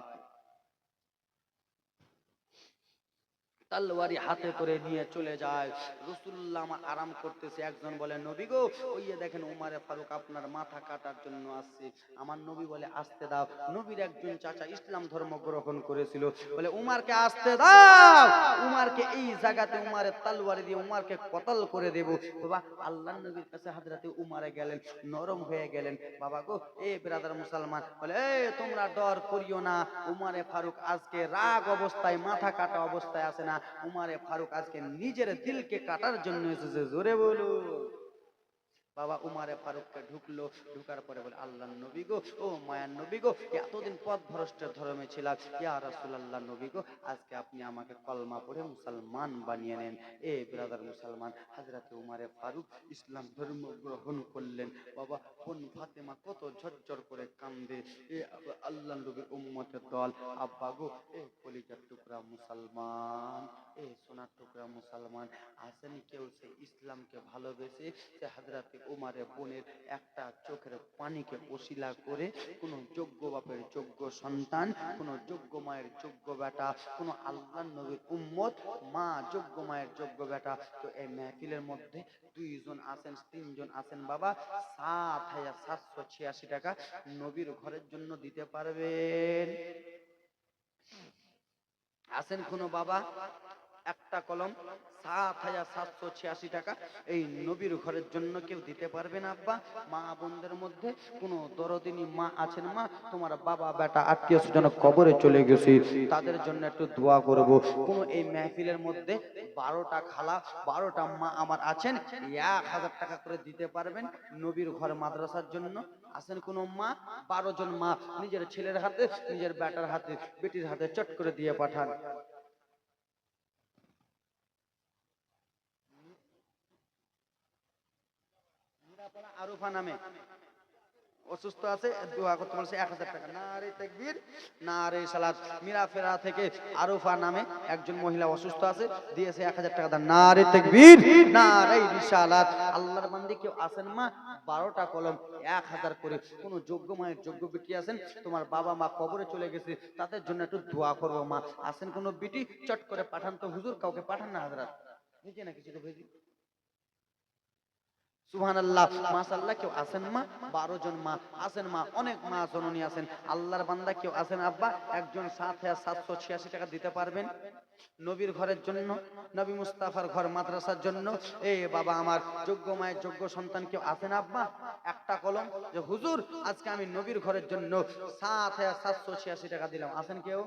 তলোয়ারি হাতে করে নিয়ে চলে যায়। রাসূলুল্লাহ আমার আরাম করতেছে। একজন বলে, নবী গো, ওই যে দেখেন উমারে ফারুক আপনার মাথা কাটার জন্য আসছে। আমার নবী বলে, আসতে দাও। নবীর একজন চাচা ইসলাম ধর্ম গ্রহণ করেছিল, বলে উমারকে আসতে দাও, উমারকে এই জায়গাতে উমারের তলোয়ারি দিয়ে উমারকে কতল করে দেব। বাবা আল্লাহর নবীর কাছে হযরতে উমারে গেলেন, নরম হয়ে গেলেন। বাবা গো, এ ব্রাদার মুসলমান বলে, এই তোমরা ডর করিও না, উমারে ফারুক আজকে রাগ অবস্থায়, মাথা কাটা অবস্থায় আছে না, উমারে ফারুক আজকে নিজের দিলকে কাটার জন্য এসেছে। জোরে বলো। বাবা উমারে ফারুককে ঢুকলো, ঢুকার পরে বলে, আল্লাহর নবী গো, ও মায়ার নবী গো, এতদিন পথ ভ্রষ্টের ধর্মে ছিলাম, ইয়া রাসূলুল্লাহ নবী গো, আজকে আপনি আমাকে কলমা পড়ে মুসলমান বানিয়ে নেন। এ ব্রাদার মুসলমান, হযরতে উমারে ফারুক ইসলাম ধর্ম গ্রহণ করলেন। বাবা বোন ফাতেমা কত ঝরঝর করে কান্দে। এ আল্লাহর নবীর উম্মতের দল, আব্বা গো, এ কলিজার টুকরা মুসলমান, এ সোনার টুকরা মুসলমান, আসেনি কেউ সে ইসলামকে ভালোবেসে সে হযরতে উমারে বোনের একটা চোখের পানিকে ওসিলা করে কোন যোগ্য বাপের যোগ্য সন্তান, কোন যোগ্য মায়ের যোগ্য বেটা, কোন আল্লাহর নবীর উম্মত মা যোগ্য মায়ের যোগ্য বেটা। তো এই মাহফিলের মধ্যে দুইজন আছেন, তিনজন আছেন বাবা, ৭,৭৮৬ টাকা নবীর ঘরের জন্য দিতে পারবেন? আছেন কোন বাবা? একটা কলম ৭,৭৮৬ টাকা এই নবীর ঘরের জন্য কেউ দিতে পারবে না আব্বা? মা বোনদের মধ্যে কোনো দরদিনী মা আছেন মা, তোমার বাবা বেটা আত্মীয় স্বজন কবরে চলে গেছে, তাদের জন্য একটু দোয়া করব। কোনো এই মেহফিলের মধ্যে 12টা খালা 12টা মা আমার আছেন, 1000 টাকা করে দিতে পারবেন নবীর ঘর মাদ্রাসার জন্য? আছেন কোনো মা? 12 জন মা নিজের ছেলের হাতে, নিজের বেটার হাতে, বেটির হাতে চট করে দিয়ে পাঠান। আরুফা নামে অসুস্থ আছে, দোয়া করতে বলছে 1000 টাকা। নারে তাকবীর, নারে সালাত। মিরাফেরা থেকে আরুফা নামে একজন মহিলা অসুস্থ আছে, দিয়েছে 1000 টাকা দান। নারে তাকবীর, নারে রিসালাত। আল্লাহর বান্দি কেউ আছেন মা? 12টা কলম 1000 করে। কোন যোগ্য মায়ের যোগ্য বিটি আছেন, তোমার বাবা মা কবরে চলে গেছে, তাদের জন্য একটু দোয়া করবো মা। আছেন কোন বিটি? চট করে পাঠান তো হুজুর, কাউকে পাঠান না হাজরাত, নিজে না কিছু ভেজি। সুবহানাল্লাহ, মাশাআল্লাহ। কেউ আছেন মা? 12 জন মা আছেন মা, অনেক মা জননী আছেন। আল্লাহর বান্দা কেউ আছেন আব্বা? একজন ৭,৭৮৬ টাকা দিতে পারবেন নবীর ঘরের জন্য, নবী মুস্তাফার ঘর মাদ্রাসার জন্য? এ বাবা আমার যোগ্য মায়ের যোগ্য সন্তান কেউ আছেন আব্বা? একটা কলম যে হুজুর আজকে আমি নবীর ঘরের জন্য ৭,৭৮৬ টাকা দিলাম, আছেন কেউ?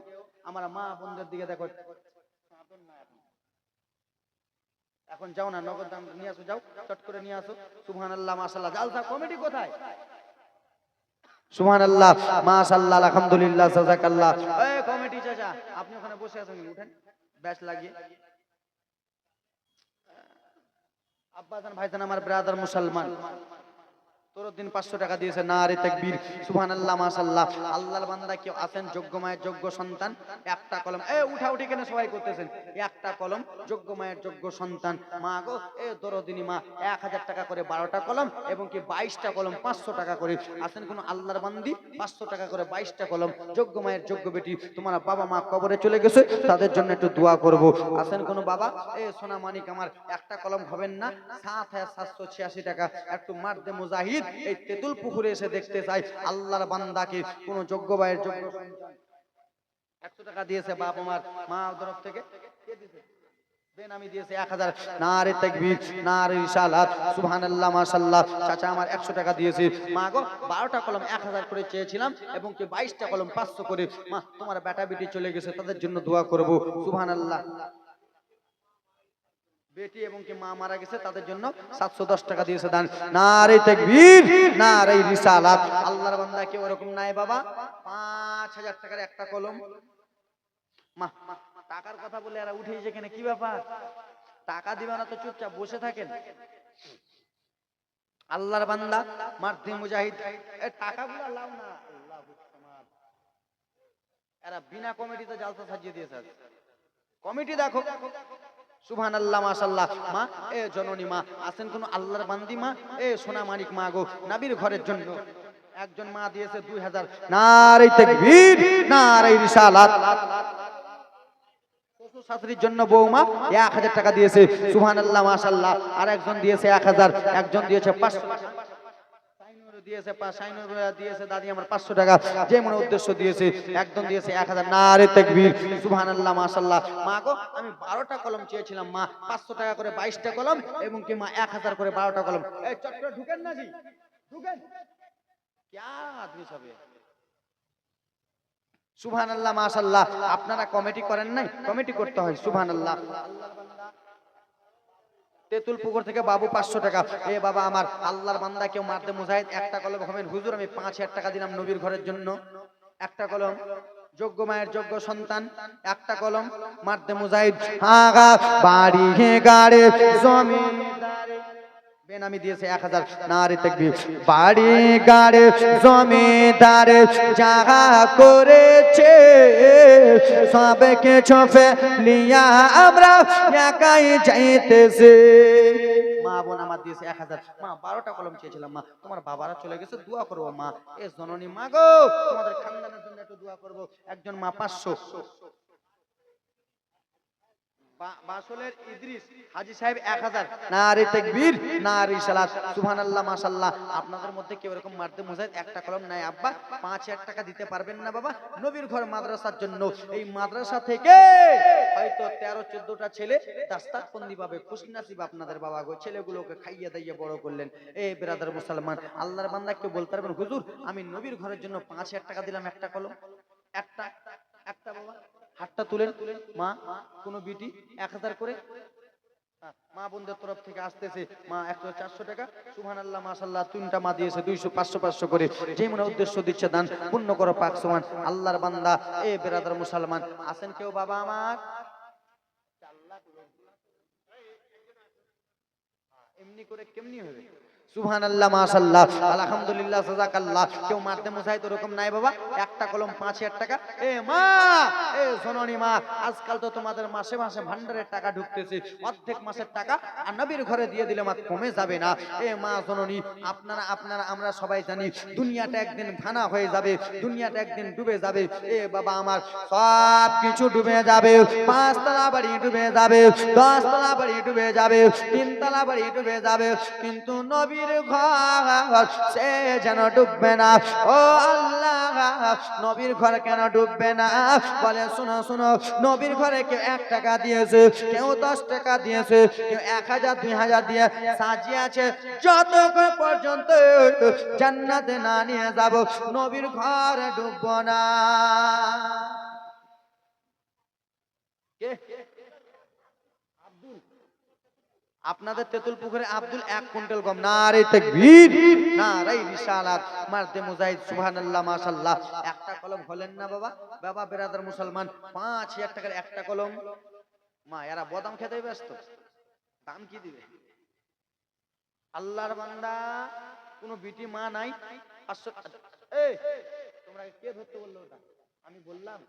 আমার মা বোনদের দিকে দেখো, এখন যাও না, নগদ দাম নিয়ে আসো, যাও চট করে নিয়ে আসো। সুবহানাল্লাহ, মাশাআল্লাহ। জালসা কমিটি কোথায়? সুবহানাল্লাহ, মাশাআল্লাহ, আলহামদুলিল্লাহ, জাযাকাল্লাহ। এই কমিটি চাচা, আপনি ওখানে বসে আছেন, উঠেন ব্যাচ লাগিয়ে। আব্বাজান ভাইজান আমার ব্রাদার মুসলমান, তোরদিন 500 টাকা দিয়েছে। নারে তাকবীর, সুবহানাল্লাহ, মাশাআল্লাহ। আল্লাহর বান্দা কেউ আছেন যোগ্য মায়ের যোগ্য সন্তান? একটা কলম, এ উঠা উঠি কেন সবাই করতেছেন? একটা কলম যোগ্য মায়ের যোগ্য সন্তান মা গো, এ দরদিনী মা, 1000 টাকা করে 12টা কলম এবং কি 22টা কলম 500 টাকা করে। আছেন কোন আল্লাহর বান্দি? 500 টাকা করে 22টা কলম, যোগ্য মায়ের যোগ্য বেটি, তোমার বাবা মা কবরে চলে গেছে, তাদের জন্য একটু দোয়া করব। আছেন কোন বাবা? এ সোনা মানিক আমার, একটা কলম হবেন না, ৭,৭৮৬ টাকা। একটু মারদে মুজাহিদ এই তেতুল পুকুরে এসে দেখতে চাই আল্লাহর বান্দাকে কোন যোগ্য ভাইয়ের যোগ্য সন্তান। 100 টাকা দিয়েছে বাপ আমার মা তরফ থেকে, কে দিয়েছে? বেনামি দিয়েছে 1000। নারে তাকবীর, নারে রিসালাত, সুবহানাল্লাহ, মাশাআল্লাহ। চাচা আমার 100 টাকা দিয়েছে। মা গো 12টা কলম 1000 করে চেয়েছিলাম এবং কি 22টা কলম 500 করে। মা তোমার বেটা বেটি চলে গেছে, তাদের জন্য দোয়া করব। সুবহানাল্লাহ। বেটি এবং কি মা মারা গেছে, তাদের জন্য 710 টাকা দিয়েছে দান। নারে তাকবীর, নারে রিসালাত। আল্লাহর বান্দা কেউ এরকম নাই বাবা? 5000 টাকার একটা কলম। মা টাকার কথা বলে এরা উঠে যেখানে, কি ব্যাপার? টাকা দিবা না তো চুপচাপ বসে থাকেন। আল্লাহর বান্দা মারদি মুজাহিদ, এ টাকাগুলো লাও না। আল্লাহু আকবার। এরা বিনা কমিটিতে জালসা সাজিয়ে দিয়েছে। কমিটি দেখো। সুবহানাল্লাহ, মাশাআল্লাহ। মা, এ জননী মা, আছেন কোন আল্লাহর বান্দি মা? এ সোনা মানিক মা গো, নবীর ঘরের জন্য একজন মা দিয়েছে 2000। নারে তাকবীর, নারে রিসালাত। শাশুড়ির জন্য বৌমা 1000 টাকা দিয়েছে। সুবহানাল্লাহ, মাশাআল্লাহ। আর একজন দিয়েছে 1000, একজন দিয়েছে 500 দিয়েছে দাদি আমার 500 টাকা, যে মনে উদ্দেশ্য দিয়েছে। একজন দিয়েছে 1000। নারে তাকবীর, সুবহানাল্লাহ, মাশাআল্লাহ। মা গো আমি 12টা কলম চেয়েছিলাম মা, 500 টাকা করে 22টা কলম এবং কি মা 1000 করে 12টা কলম। এই চক্র ঢুকেন না জি, ঢুকেন। क्या आदमी सब है। সুবহানাল্লাহ, মাশাআল্লাহ। আপনারা কমিটি করেন নাই? কমিটি করতে হয়। সুবহানাল্লাহ। তেতুল পুকুর থেকে বাবু 500 টাকা। এ বাবা আমার আল্লাহর বান্দা কেউ মারদে মুজাহিদ একটা কলম হবেন হুজুর, আমি 5000 টাকা দিলাম নবীর ঘরের জন্য। একটা কলম যোগ্য মায়ের যোগ্য সন্তান, একটা কলম মারদে মুজাহিদ। আগা বাড়ি গাড়ে জমিদারে বেনামি দিয়েছে 1000। নারে তাকবীর। বাড়ি গাড়ে জমিদারে জাগা করেছে, সবকে ছোফে লিয়া আমরা একাই যাইতেছে। মা বোন আমার দিয়েছে 1000। মা 12টা কলম চেয়েছিলাম মা, তোমার বাবারা চলে গেছে, দোয়া করবো মা। এ জননী মা গো, তোমাদের খানদানের জন্য একটু দোয়া করবো। একজন মা 500। বাসলের ইদ্রিস হাজী সাহেব 1000। নারে তাকবীর, নারে সালাত, সুবহানাল্লাহ, মাশাআল্লাহ। আপনাদের মধ্যে কেউ এরকম মারদে মুজাহিদ একটা কলম নাই আব্বা, 5000 টাকা দিতে পারবেন না বাবা নবীর ঘর মাদ্রাসার জন্য? এই মাদ্রাসা থেকে হয়তো 13-14টা ছেলে দাস্তারবন্দি পাবে, খুশনসিব আপনাদের বাবা গো। ছেলেগুলোকে খাইয়ে দাইয়ে বড় করলেন। এই ব্রাদার মুসলমান, আল্লাহর বান্দা কেউ বলতে পারবেন হুজুর আমি নবীর ঘরের জন্য 5000 টাকা দিলাম একটা কলম? একটা একটা বাবা হাতটা তুলেন। মা কোন বিটি 1000 করে, মা বোনদের তরফ থেকে আসতেছে মা 100-400 টাকা, সুবহানাল্লাহ, মাশাআল্লাহ। তিনটা মা দিয়েছে 200-500 করে, যে মনে উদ্দেশ্য দিচ্ছে দান পূর্ণ করো পাক সুবহান। আল্লাহর বান্দা এ ব্রাদার মুসলমান আছেন কেউ বাবা আমার? এমনি করে কেমনি হবে? সুবহানাল্লাহ, মাশাআল্লাহ, আলহামদুলিল্লাহ, জাযাকাল্লাহ। কেউ মারতে মুজাহিদ ওরকম নাই বাবা, একটা কলম 5000 টাকা। এ মা, এ জননী মা, আজকাল তো তোমাদের মাসে মাসে ভান্ডারের টাকা ঢুকতেছে, অর্ধেক মাসের টাকা আর নবীর ঘরে দিয়ে দিলে মা কমে যাবে না? এ মা জননী, আপনারা আমরা সবাই জানি দুনিয়াটা একদিন ফানা হয়ে যাবে, দুনিয়াটা একদিন ডুবে যাবে। এ বাবা আমার, সব কিছু ডুবে যাবে। 5 তলা বাড়ি ডুবে যাবে, 10 তলা বাড়ি ডুবে যাবে, 3 তলা বাড়ি ডুবে যাবে, কিন্তু নবীর ঘর সে যেন ডুববে না। ও আল্লাহ, নবীর ঘর কেন ডুববে না? বলে শুনো শুনো, নবীর ঘরে কেউ 1 টাকা দিয়েছে, কেউ 10 টাকা দিয়েছে, কেউ 1000 2000 দিয়ে সাজিয়েছে, যতক্ষণ পর্যন্ত জান্নাতে না নিয়ে যাব নবীর ঘরে ডুববো না। কে? আপনাদের তেতুল পুকুরে আব্দুল 1 কুইন্টাল গম। নারে তাকবীর, নারে রিসালাত, মারদে মুজাহিদ, সুবহানাল্লাহ, মাশাআল্লাহ। একটা কলম হলেন না বাবা? বাবা ব্রাদার মুসলমান, 5000 টাকার একটা কলম। মা এরা বাদাম খেতে ব্যস্ত, দাম কি দিবে? আল্লাহর বান্দা, কোন বিটি মা নাই? 500। এই তোমরা কে ধরতে বললো ওটা? আমি বললাম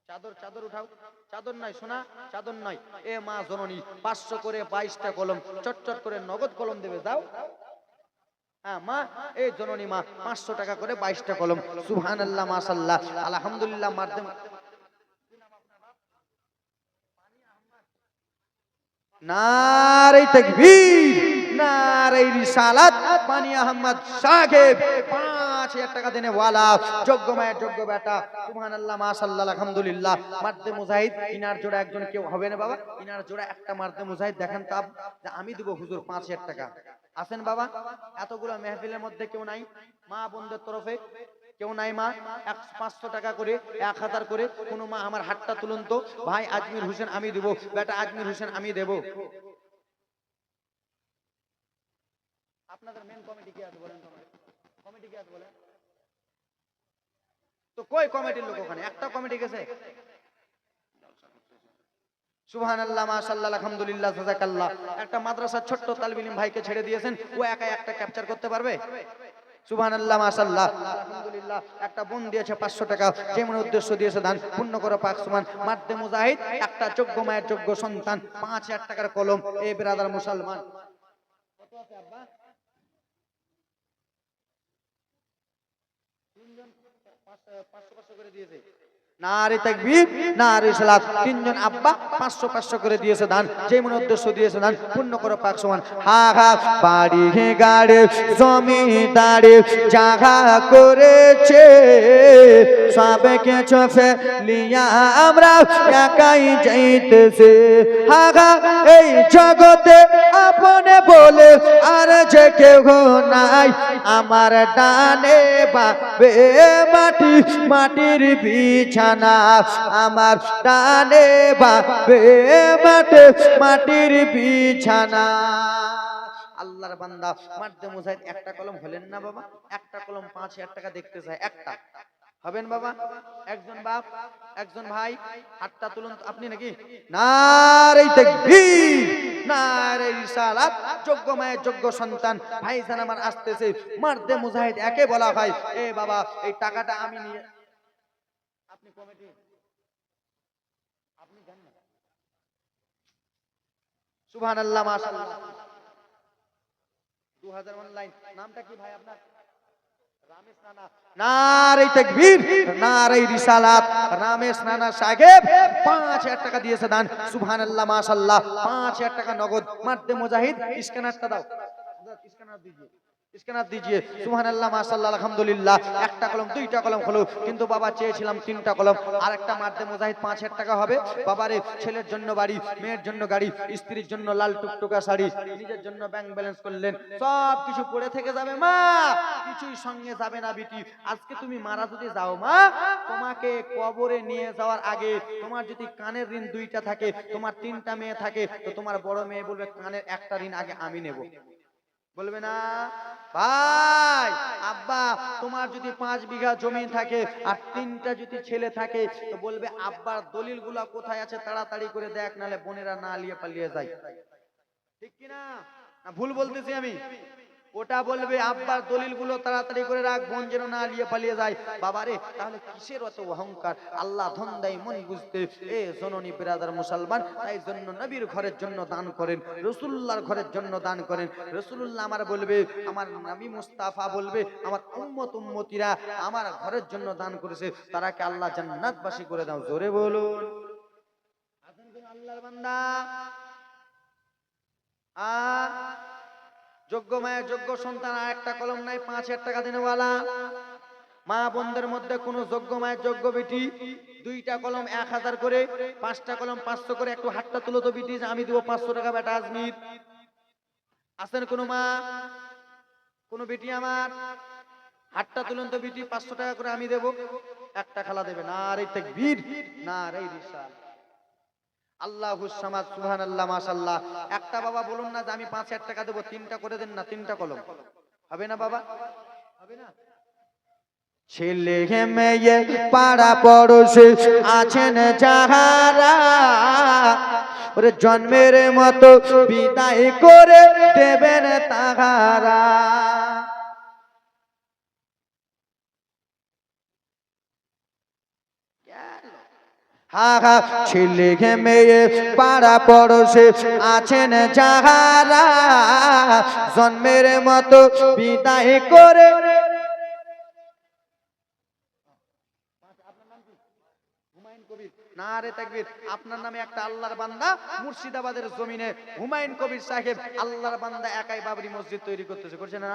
চাদর, চাদর উঠাও। চাদর নাই সোনা, চাদর নাই। এ মা জননী, 500 করে 22টা কলম, চটচট করে নগদ কলম দেবে, দাও। হ্যাঁ মা, এই জননী মা, 500 টাকা করে 22টা কলম। সুবহানাল্লাহ, মাশাআল্লাহ, আলহামদুলিল্লাহ। মারদম নারে তাকবীর, নারে রিসালাত, পানি আহমদ সাহেব 5000 টাকা দেনে ওয়ালা, যোগ্য মায়ের যোগ্য বেটা। সুবহানাল্লাহ, মাশাআল্লাহ, আলহামদুলিল্লাহ। মারদে মুজাহিদ ইনার জোড়া একজন কেউ হবে না বাবা? ইনার জোড়া একটা মারদে মুজাহিদ দেখেন তো, যে আমি দেব হুজুর 5000 টাকা। আছেন বাবা? এতগুলো মেহফিলের মধ্যে কেউ নাই? মা বোনদের তরফে কেউ নাই মা? 500 টাকা করে, 1000 করে। কোন মা আমার হাতটা তুলুন তো। ভাই আজমির হোসেন আমি দেব, বেটা আজমির হোসেন আমি দেব। আপনাদের মেন কমিটি কি আছে বলেন? কমিটি কি আছে বলেন তো? কই কমিটির লোক ওখানে? একটা কমিটি গেছে? সুবহানাল্লাহ, মাশাআল্লাহ, আলহামদুলিল্লাহ, জাযাকাল্লাহ। একটা মাদ্রাসার ছোট্ট তালিব ইলম ভাইকে ছেড়ে দিয়েছেন, ও একা একটা ক্যাপচার করতে পারবে? সুবহানাল্লাহ, মাশাআল্লাহ, আলহামদুলিল্লাহ। একটা বোন দিয়েছে 500 টাকা, যেমন উদ্দেশ্য দিয়েছে দান পূর্ণ করো পাক সুবহান। মারদে মুজাহিদ একটা যোগ্য মায়ের যোগ্য সন্তান, 5000 টাকার কলম। এই ব্রাদার মুসলমান কত আছে আব্বা? তিনজন 500 করে দিয়েছে। নারে তাকবীর, নারে সালাত। তিনজন আব্বা 500 করে দিয়েছে দান, যে মনে উদ্দেশ্য দিয়েছে দান পূর্ণ করো পাক সুবহান। হা হা বাড়ি গাড়ে জমিদারে জাগা করেছে, সবকে চোখে লিয়া আমরা একাই যাইতেছে। হা হা এই জগতে আপনে বলে আর যে কেউ নাই, আমার ডানে বামে মাটি, মাটির বিছানা, আমার ডানে বামে মাটি, মাটির বিছানা। আল্লাহর বান্দা, মারদে মুজাহিদ একটা কলম হলেন না বাবা? একটা কলম 5000 টাকা দেখতে চায়, একটা হবেন বাবা? একজন বাপ, একজন ভাই, হাতটা তুলুন আপনি নাকি? নারে তাকবীর, নারে রিসালাত, যোগ্য মায়ের যোগ্য সন্তান ভাইজান আমার আসতেছে। মারদে মুজাহিদ একে বলা হয়। এ বাবা, এই টাকাটা আমি নিয়ে, আপনি কমিটি, আপনি জানেন না? সুবহানাল্লাহ, মাশাআল্লাহ। 2000 অনলাইন, নামটা কি ভাই আপনার? রামেশ নানা নারে তাকবীর নারে রিসালাত রামেশ নানা সাহেব 5000 টাকা দিয়েছে দান সুবহানাল্লাহ মাশাআল্লাহ 5000 টাকা নগদ মারতে মুজাহিদ স্ক্যানারটা দাও স্ক্যানার দিজিয়ে স্ক্যানার দিজিয়ে সুবহানাল্লাহ মাশাআল্লাহ আলহামদুলিল্লাহ একটা কলম দুইটা কলম হলো কিন্তু বাবা চেয়েছিলাম তিনটা কলম আরেকটা মারতে মুজাহিদ 5000 টাকা হবে বাবারে ছেলের জন্য বাড়ি মেয়ের জন্য গাড়ি স্ত্রীর জন্য লাল টুকটুকা শাড়ি নিজের জন্য ব্যাংক ব্যালেন্স করলেন সব কিছু পড়ে থেকে যাবে মা কিছুই সঙ্গে যাবে না বিটি আজকে তুমি মারা যদি যাও মা তোমাকে কবরে নিয়ে যাওয়ার আগে তোমার যদি কানের ঋণ দুইটা থাকে তোমার তিনটা মেয়ে থাকে তো তোমার বড় মেয়ে বলবে কানের একটা ঋণ আগে আমি নেব বলবে না ভাই আব্বা তোমার যদি 5 বিঘা জমি থাকে আর তিনটা যদি ছেলে থাকে তো বলবে আব্বার দলিলগুলো কোথায় আছে তাড়াতাড়ি করে দেখ নালে বোনেরা না লিয়ে পালিয়ে যায় ঠিক কি না না ভুল বলতেছি আমি ওটা বলবে আব্বার দলিলগুলো তাড়াতাড়ি করে রাখ বোন যেন না লিয়ে পালিয়ে যায় বাবারে তাহলে কিসের অত অহংকার আল্লাহ ধন দেয় মন বুঝতে এ জননী বিরাদার মুসলমান তাই জন্য নবীর ঘরের জন্য দান করেন রাসূলুল্লাহর ঘরের জন্য দান করেন রাসূলুল্লাহ আমার বলবে আমার নবী মুস্তাফা বলবে আমার উম্মতিরা আমার ঘরের জন্য দান করেছে তারাকে আল্লাহ জান্নাতবাসী করে দাও জোরে বলুন আছেন কোন আল্লাহর বান্দা যোগ্য মায়ের যোগ্য সন্তান আর একটা কলম নাই 5000 টাকা দিনেওয়ালা মা বোনদের মধ্যে কোন যোগ্য মায়ের যোগ্য বেটি দুইটা কলম 1000 করে পাঁচটা কলম 500 করে একটু হাতটা তুলো তো বেটি আমি দেব 500 টাকা বেটা আজমির আছেন কোন মা কোন বেটি আমার হাতটা তুলুন তো বেটি 500 টাকা করে আমি দেব একটা খালা দেবে নারে তাকবীর নারে রিসালাত আল্লাহুস সামাদ সুবহানাল্লাহ মাশাআল্লাহ একটা বাবা বলুন না যে আমি 5000 টাকা দেব তিনটা করে দেন না তিনটা কলম হবে না বাবা হবে না ছেলে মেয়ে পাড়া পড়োশে আছেন যাহারা ওরে জন্মের মতো বিদায় করে দেবেন তাহারা ছেলে মেয়ে পাড়া পড়োশে আছেন যাহারা জন্মের মতো বিদায় করে নারে তাকবীর আপনার নামে একটা আল্লাহর বান্দা মুর্শিদাবাদের জমিনে হুমায়ুন কবির সাহেব আল্লাহর বান্দা একাই বাবরি মসজিদ তৈরি করতেছে করছে না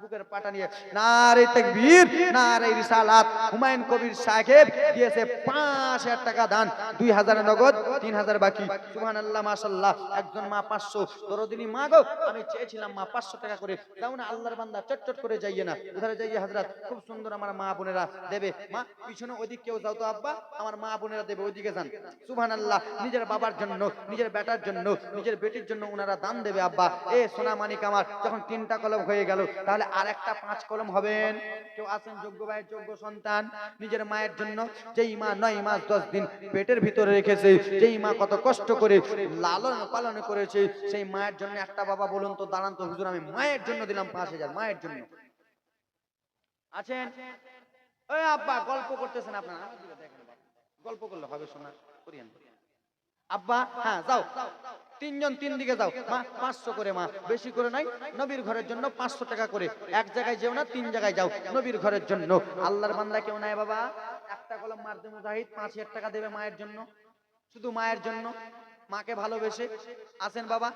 বুকের পাটা নিয়ে নারে তাকবীর নারে রিসালাত হুমায়ুন কবির সাহেব দিয়েছে 5000 টাকা দান 2000 নগদ 3000 বাকি সুবহানাল্লাহ মাশাআল্লাহ একজন মা 500 দরদিনী মা গো আমি চেয়েছিলাম মা 500 টাকা করে দাও না আল্লাহর বান্দা চটচট করে যাইয়ে না উধারে যাইয়ে হযরত খুব সুন্দর আমার মা বোনেরা দেবে মা পিছনে ওদিক কেউ যাও তো আব্বা আমার মা বোনেরা দেবে ওদিকে যান সুবহানাল্লাহ নিজের বাবার জন্য নিজের বেটার জন্য নিজের বেটির জন্য ওনারা দান দেবে আব্বা এ সোনা মানিক আমার যখন তিনটা কলম হয়ে গেল তাহলে আরেকটা 5 কলম হবেন কেউ আছেন যোগ্য ভাইয়ের যোগ্য সন্তান নিজের মায়ের জন্য যেই মা 9 মাস 10 দিন পেটের ভিতরে রেখেছে যেই মা কত কষ্ট করে লালন পালন করেছে সেই মায়ের জন্য একটা বাবা বলুন তো দাঁড়ান তো হুজুর আমি মায়ের জন্য দিলাম 5000 মায়ের জন্য আছেন ওই আব্বা গল্প করতেছেন আপনারা দেখেন গল্প করলে হবে শোনা করিয়েন আব্বা হ্যাঁ যাও তিনজন তিন দিকে যাও মা 500 করে মা বেশি করে নাই নবীর ঘরের জন্য 500 টাকা করে এক জায়গায় যেও না তিন জায়গায় যাও নবীর ঘরের জন্য আল্লাহর বান্দা কেউ নাই বাবা একটা কলম মারতে মুজাহিদ 5000 টাকা দেবে মায়ের জন্য শুধু মায়ের জন্য মাকে ভালোবেসে আছেন বাবা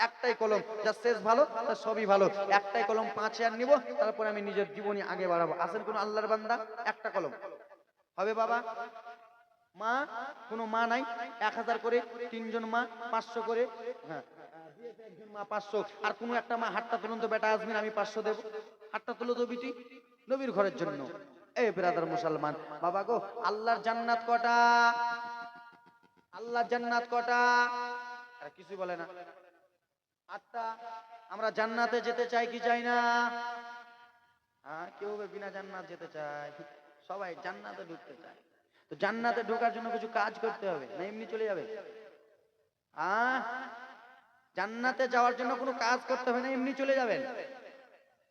একটাই কলম যা শেষ ভালো তা সবই ভালো একটাই কলম 5000 নিব তারপর আমি নিজের জীবনী আগে বাড়াবো আছেন কোন আল্লাহর বান্দা একটা কলম হবে বাবা মা কোনো মা নাই 1000 করে তিনজন মা 500 করে হ্যাঁ দিয়েছে একজন মা 500 আর কোনো একটা মা হাতটা তুলুন তো বেটা আজমিন আমি 500 দেব হাতটা তুলো তো বিটি নবীর ঘরের জন্য এই ব্রাদার মুসলমান বাবা গো আল্লাহর জান্নাত কটা আল্লাহর জান্নাত কটা আর কিছু বলে না আটটা আমরা জান্নাতে যেতে চাই কি চাই না হ্যাঁ কেউ বিনা জান্নাত যেতে চায় সবাই জান্নাতে ঢুকতে চায় তো জান্নাতে ঢোকার জন্য কিছু কাজ করতে হবে না এমনি চলে যাবে জান্নাতে যাওয়ার জন্য কোনো কাজ করতে হবে না এমনি চলে যাবেন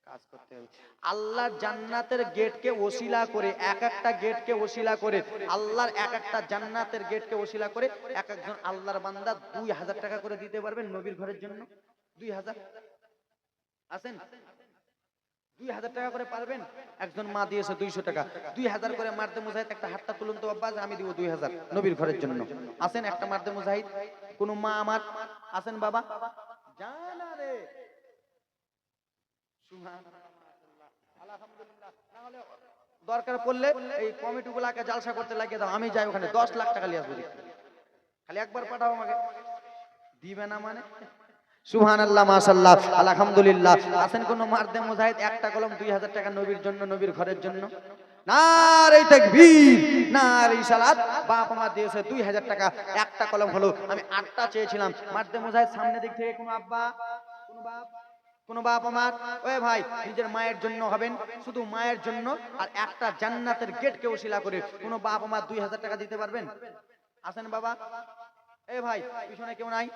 কাজ করতে হবে আল্লাহর জান্নাতের গেটকে ওসিলা করে এক একটা গেটকে ওসিলা করে আল্লাহর এক একটা জান্নাতের গেটকে ওসিলা করে এক একজন আল্লাহর বান্দা 2000 টাকা করে দিতে পারবেন নবীর ঘরের জন্য 2000 আছেন 2000 টাকা করে পারবেন? একজন মা দিয়েছে 200 টাকা, 2000 করে মারদে মুজাহিদ একটা হাতটা তুলুন তো আব্বা, আমি দিব 2000 নবীর ঘরের জন্য। আছেন একটা মারদে মুজাহিদ? কোন মা আমার আছেন বাবা? জানা রে সুবহানাল্লাহ, আলহামদুলিল্লাহ। না হলে দরকার পড়লে এই কমিটিগুলোকে জালসা করতে লাগিয়ে দাও, আমি যাই ওখানে 10 লাখ টাকা নিয়ে আসবো, খালি একবার পাঠাও আমাকে। দিবে না মানে? সুবহানাল্লাহ, মাশাআল্লাহ, আলহামদুলিল্লাহ। আছেন কোন মারদে মুজাহিদ একটা কলম 2000 টাকা নবীর জন্য, নবীর ঘরের জন্য? নারে তাকবীর, নারে সালাত। বাপ আমার দিয়েছে 2000 টাকা, একটা কলম হলো, আমি 8টা চেয়েছিলাম। মারদে মুজাহিদ সামনে দিক থেকে কোন আব্বা, কোন বাপ, কোন বাপ আমার, ওই ভাই নিজের মায়ের জন্য হবেন, শুধু মায়ের জন্য, আর একটা জান্নাতের গেটকে ওসিলা করে কোন বাপ আমার 2000 টাকা দিতে পারবেন? আছেন বাবা? এ ভাই পিছনে কেউ নাই?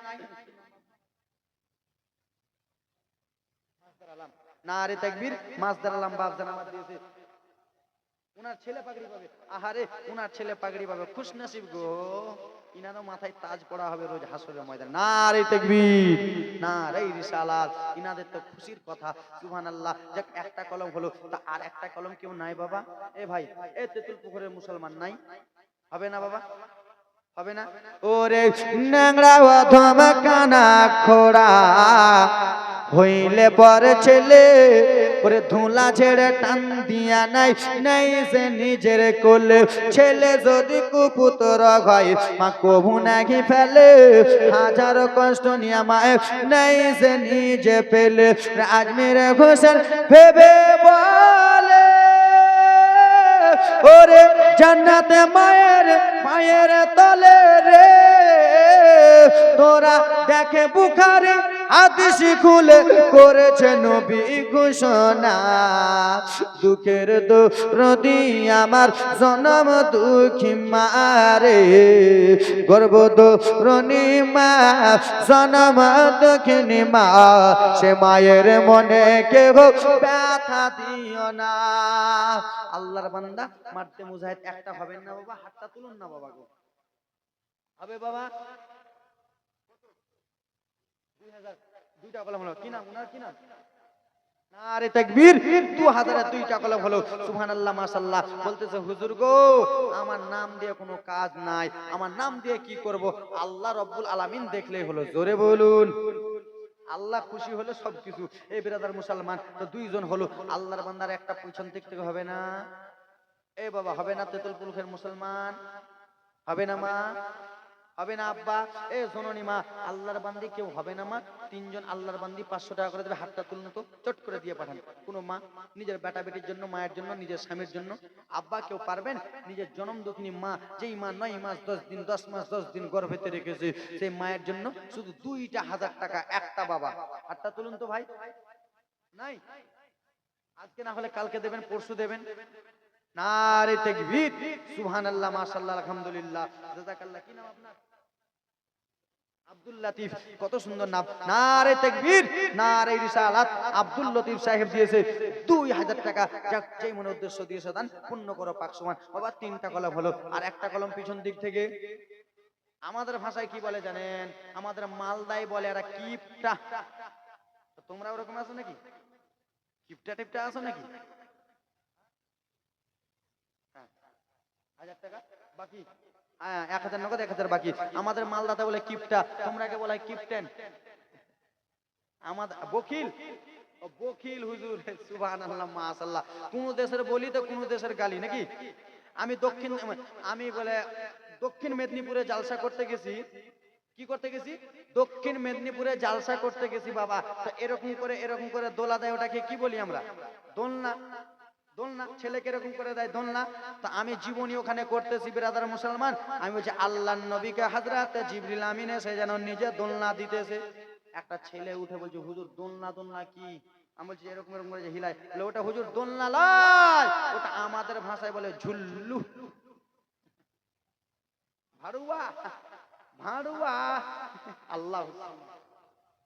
নারে তাকবীর, মাছ দাঁড়ালাম, বাপ জানামাত দিয়েছে। উনার ছেলে পাগড়ি পাবে, আহারে উনার ছেলে পাগড়ি পাবে, খুশ নসিব গো। ইনারও মাথায় তাজ পড়া হবে রোজ হাসরের ময়দানে। নারে তাকবীর, নারে রিসালাত। ইনাদের তো খুশির কথা। সুবহানাল্লাহ। যাক একটা কলম হলো, তা আর একটা কলম কেউ নাই বাবা? এ ভাই, এ তেতুল পুকুরের মুসলমান নাই? হবে না বাবা? হবে না? ওরে ন্যাংরা অধম কানা খোড়া হইলে পরে ছেলে, ওরে ধুলা ছেড়ে টান দিয়া নাই, নাই সে নিজের কোলে। ছেলে যদি কুপুত্র হয় মা কবু নাকি ফেলে, হাজারো কষ্ট নিয়ে মায়ে নাই সে নিজে পেলে। আজমির হোসেন ভেবে বলে, ওরে জান্নাতে মায়ের পায়ের তলে রে, তোরা দেখে বুখারী হাদিস খুলে করেছে নবী ঘোষণা। দুঃখের দরদি আমার জনম দুঃখী মারে, গর্ব দরনি মা জনম দুঃখিনী মা, সে মায়ের মনে কেহ ব্যথা দিও না। আল্লাহর বান্দা মারতে মুজাহিদ একটা হবেন না বাবা? হাতটা তুলুন না বাবা গো। হবে বাবা? 2000 দুইটা কলম হলো, কি নাম উনার, কি নাম? নারে তাকবীর, 2000 দুইটা কলম হলো। সুবহানাল্লাহ, মাশাআল্লাহ। বলতেছে হুজুর গো, আমার নাম দিয়ে কোনো কাজ নাই, আমার নাম দিয়ে কি করব? আল্লাহ রাব্বুল আলামিন দেখলেই হলো। জোরে বলুন। আল্লাহ খুশি হলে সবকিছু। এই বিরাদার মুসলমান তো দুইজন হলো, আল্লাহর বান্দার একটা পিছন দিক থেকে হবে না? এ বাবা হবে না? তেতুল পুরুষের মুসলমান হবে না মা? হবে না আব্বা? এ জননী মা, আল্লাহর বান্দি কেউ হবে না মা? তিনজন আল্লাহর বান্দি 500 টাকা করে দেবে, হাতটা তুলুন তো, চট করে দিয়ে পাঠান। কোন মা নিজের বেটা বেটির জন্য, মায়ের জন্য, নিজের স্বামীর জন্য, আব্বা কেউ পারবেন? নিজের জনম দুঃখিনী মা, যেই মা 9 মাস 10 দিন, 10 মাস 10 দিন গর্ভেতে রেখেছে, সেই মায়ের জন্য শুধু 2,000 টাকা একটা বাবা। হাতটা তুলুন তো ভাই। নাই? আজকে না হলে কালকে দেবেন, পরশু দেবেন। নারে তাকবীর, সুবহানাল্লাহ, মাশাআল্লাহ, আলহামদুলিল্লাহ, জাযাকাল্লাহ। কি নাম আপনার? আব্দুল লতিফ, কত সুন্দর নাম। নারে তাকবীর, নারে রিসালাত। আব্দুল লতিফ সাহেব দিয়েছে 2000 টাকা। যাক, যেই মনে উদ্দেশ্য দিয়েছে দান পূর্ণ করো পাক সমান। বাবা তিনটা কলম হলো, আর একটা কলম পিছন দিক থেকে। আমাদের ভাষায় কি বলে জানেন? আমাদের মালদায় বলে এরা কিপটা। তোমরা ওরকম আছো নাকি? কিপটা টিপটা আছো নাকি? 1000 টাকা বাকি, 1000 নগদ, 1000 বাকি। আমাদের মালদাতে বলে কিপটা, তোমরা কে বলে কিপটেন। আমাদের বকিল, বকিল হুজুর। সুবহানাল্লাহ, মাশাআল্লাহ। কোন দেশের বলি তো কোন দেশের গালি নাকি? আমি বলে দক্ষিণ মেদিনীপুরে জালসা করতে গেছি। কি করতে গেছি? দক্ষিণ মেদিনীপুরে জালসা করতে গেছি বাবা। তো এরকম করে দোলা দেয়, ওটাকে কি বলি আমরা? দোলনা। দোলনা, ছেলেকে এরকম করে দেয় দোলনা। তো আমি জীবনী ওখানে করতেছি বিরাদার মুসলমান, আমি বলছি আল্লাহর নবীকে হযরত জিবরিল আমিন এসে যেন নিজে দোলনা দিতেছে। একটা ছেলে উঠে বলছে হুজুর দোলনা, দোলনা কি? আমি বলছি এরকম এরকম করে হিলায়, বলে ওটা হুজুর দোলনা লয়, ওটা আমাদের ভাষায় বলে ঝুল্লু, ভাড়ুয়া, ভাড়ুয়া। আল্লাহ,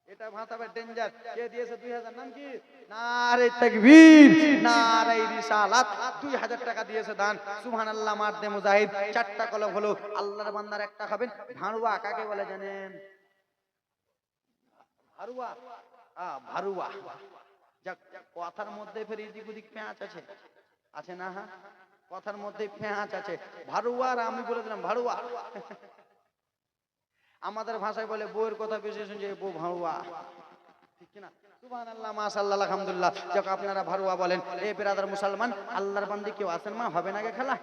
এটা ভাষাবে ডেঞ্জার। কে দিয়েছে 2000? নাম কি? নারে তাকবীর, নারে রিসালাত। 2000 টাকা দিয়েছে দান। সুবহানাল্লাহ, মারদে মুজাহিদ। চারটা কলম হলো, আল্লাহর বান্দার একটা খাবেন। ভাড়ুয়া কাকে বলে জানেন? ভাড়ুয়া, ভাড়ুয়া। যাক, কথার মধ্যে ফের এদিক ওদিক পেঁয়াজ আছে, আছে না? হ্যাঁ, কথার মধ্যে পেঁয়াজ আছে। ভাড়ুয়ার আমি বলে দিলাম ভাড়ুয়া। আমাদের ভাষায় বলে বউয়ের কথা বেশি শুনছে, বউ ভাড়ুয়া, ঠিক কিনা? সুবহানাল্লাহ, মাশাআল্লাহ, আলহামদুলিল্লাহ। যাক, আপনারা ভাড়ুয়া বলেন। এই বেরাদার মুসলমান আল্লাহর বান্দি কেউ আছেন মা হবে না গে খালা?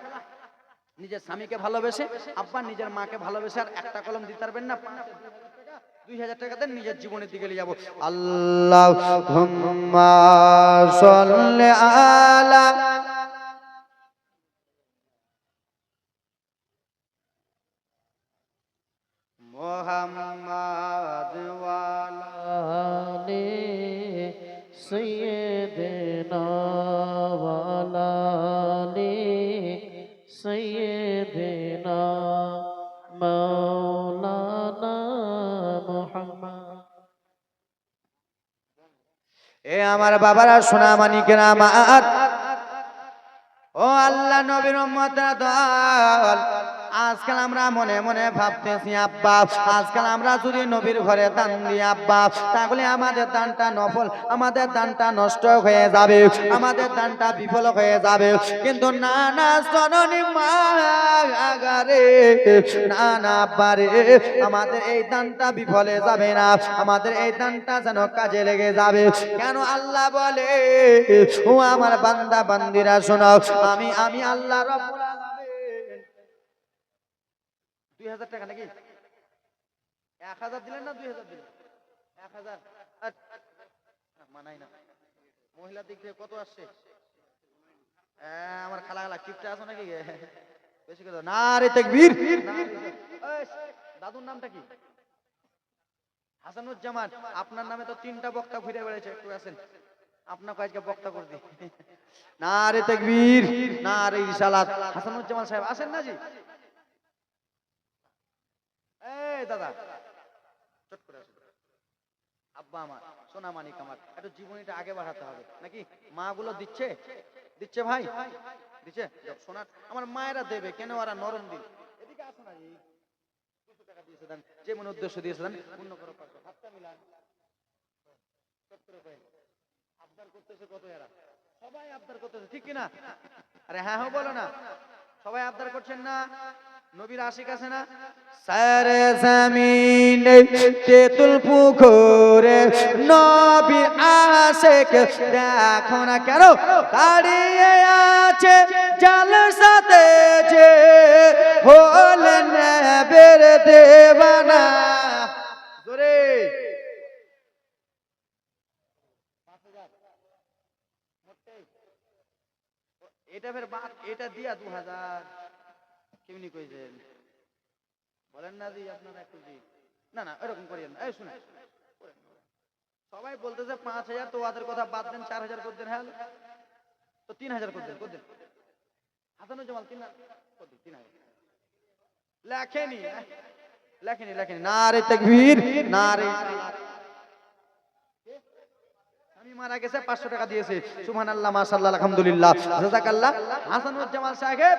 নিজের স্বামীকে ভালোবেসে, আব্বা নিজের মাকে ভালোবেসে আর একটা কলম দিতে পারবেন না? 2000 টাকা দেন, নিজের জীবনের দিকে নিয়ে যাবো। আল্লাহুম্মা সাল্লি আলা মুহাম্মাদ ওয়া আলে সাইয়্যিদিনা ওয়ালা আলে সাইয়্যিদিনা মাওলানা মুহাম্মদ। এ আমার বাবারা, সোনামানিকেরা, আমার ও আল্লাহ নবীর উম্মতরা দল, আজকাল আমরা মনে মনে ভাবতেছি আব্বা, আজকাল আমরা যদি নবীর ঘরে দান দিই আব্বা, তাহলে আমাদের দানটা নফল, আমাদের দানটা নষ্ট হয়ে যাবে, আমাদের দানটা বিফল হয়ে যাবে। কিন্তু না না জননী মা আগারে, না না আব্বা রে, আমাদের এই দানটা বিফলে যাবে না, আমাদের এই দানটা যেন কাজে লেগে যাবে। কেন? আল্লাহ বলে, ও আমার বান্দা বান্দিরা শোনো, আমি আল্লাহ রাব্বুল আলামিন। 2000 টাকা নাকি? 1000 দিলেন না 2000 দিলেন? 1000 মানাই না। মহিলা দিক থেকে কত আসছে? আমার খালা খালা কিপটা আছে নাকি? বেশি কথা না রে, তাকবীর। দাদুর নামটা কি? হাসানুজ্জামান। আপনার নামে তো 3টা বক্তা ঘুরে বেড়েছে, একটু আছেন, আপনাকে আজকে বক্তা করে দিই। না রে তাকবীর, না রে রিসালাত। হাসানুজ্জামান সাহেব আসেন না জি? এই দাদা, চট করে আসুন। আব্বা আমার, সোনা মানিক আমার, একটু জীবনীটা আগে বাড়াতে হবে নাকি? মা গুলো দিচ্ছে, দিচ্ছে ভাই, দিচ্ছে। সোনা আমার মায়েরা দেবে কেন? ওরা নরম দিল। এদিকে আসুন না, এই 200 টাকা দিয়েছে দেন, যে মনে উদ্দেশ্য দিয়েছিলেন পূর্ণ করো। হাতটা মিলান, চট করে কই আবদার করতেছে কত এরা, সবাই আবদার করতেছে, ঠিক কি না? আরে হ্যাঁ হ্যাঁ বলো না, সবাই আবদার করছেন না? নবীর আশিক আছে না? সারে জমিনে তেতুল পুকুরে নবীর আশিক দেখো না কেন দাঁড়িয়ে আছে জালসাতে, যে হলেন নবীর দেওয়ানা। জোরে এটা ফের বাদ, এটা দিয়া 2000 কেমনি কইছেন বলেন না জি? আপনারা একটু জি, না না এরকম করিয়েন না। এই শুনে সবাই বলতেছে 5000, তো ওদের কথা বাদ দেন, 4000 করে দেন। হ্যাঁ তো 3000 করে দেন, করে দেন। হাসানুজ্জামান 3000 লেখেনি, লেখেনি, লেখেনি। না রে তাকবীর, না রে সালাত। আমি মারা গেছে 500 টাকা দিয়েছে। সুবহানাল্লাহ, মাশাআল্লাহ, আলহামদুলিল্লাহ, জাযাকাল্লাহ। হাসানুজ্জামান সাহেব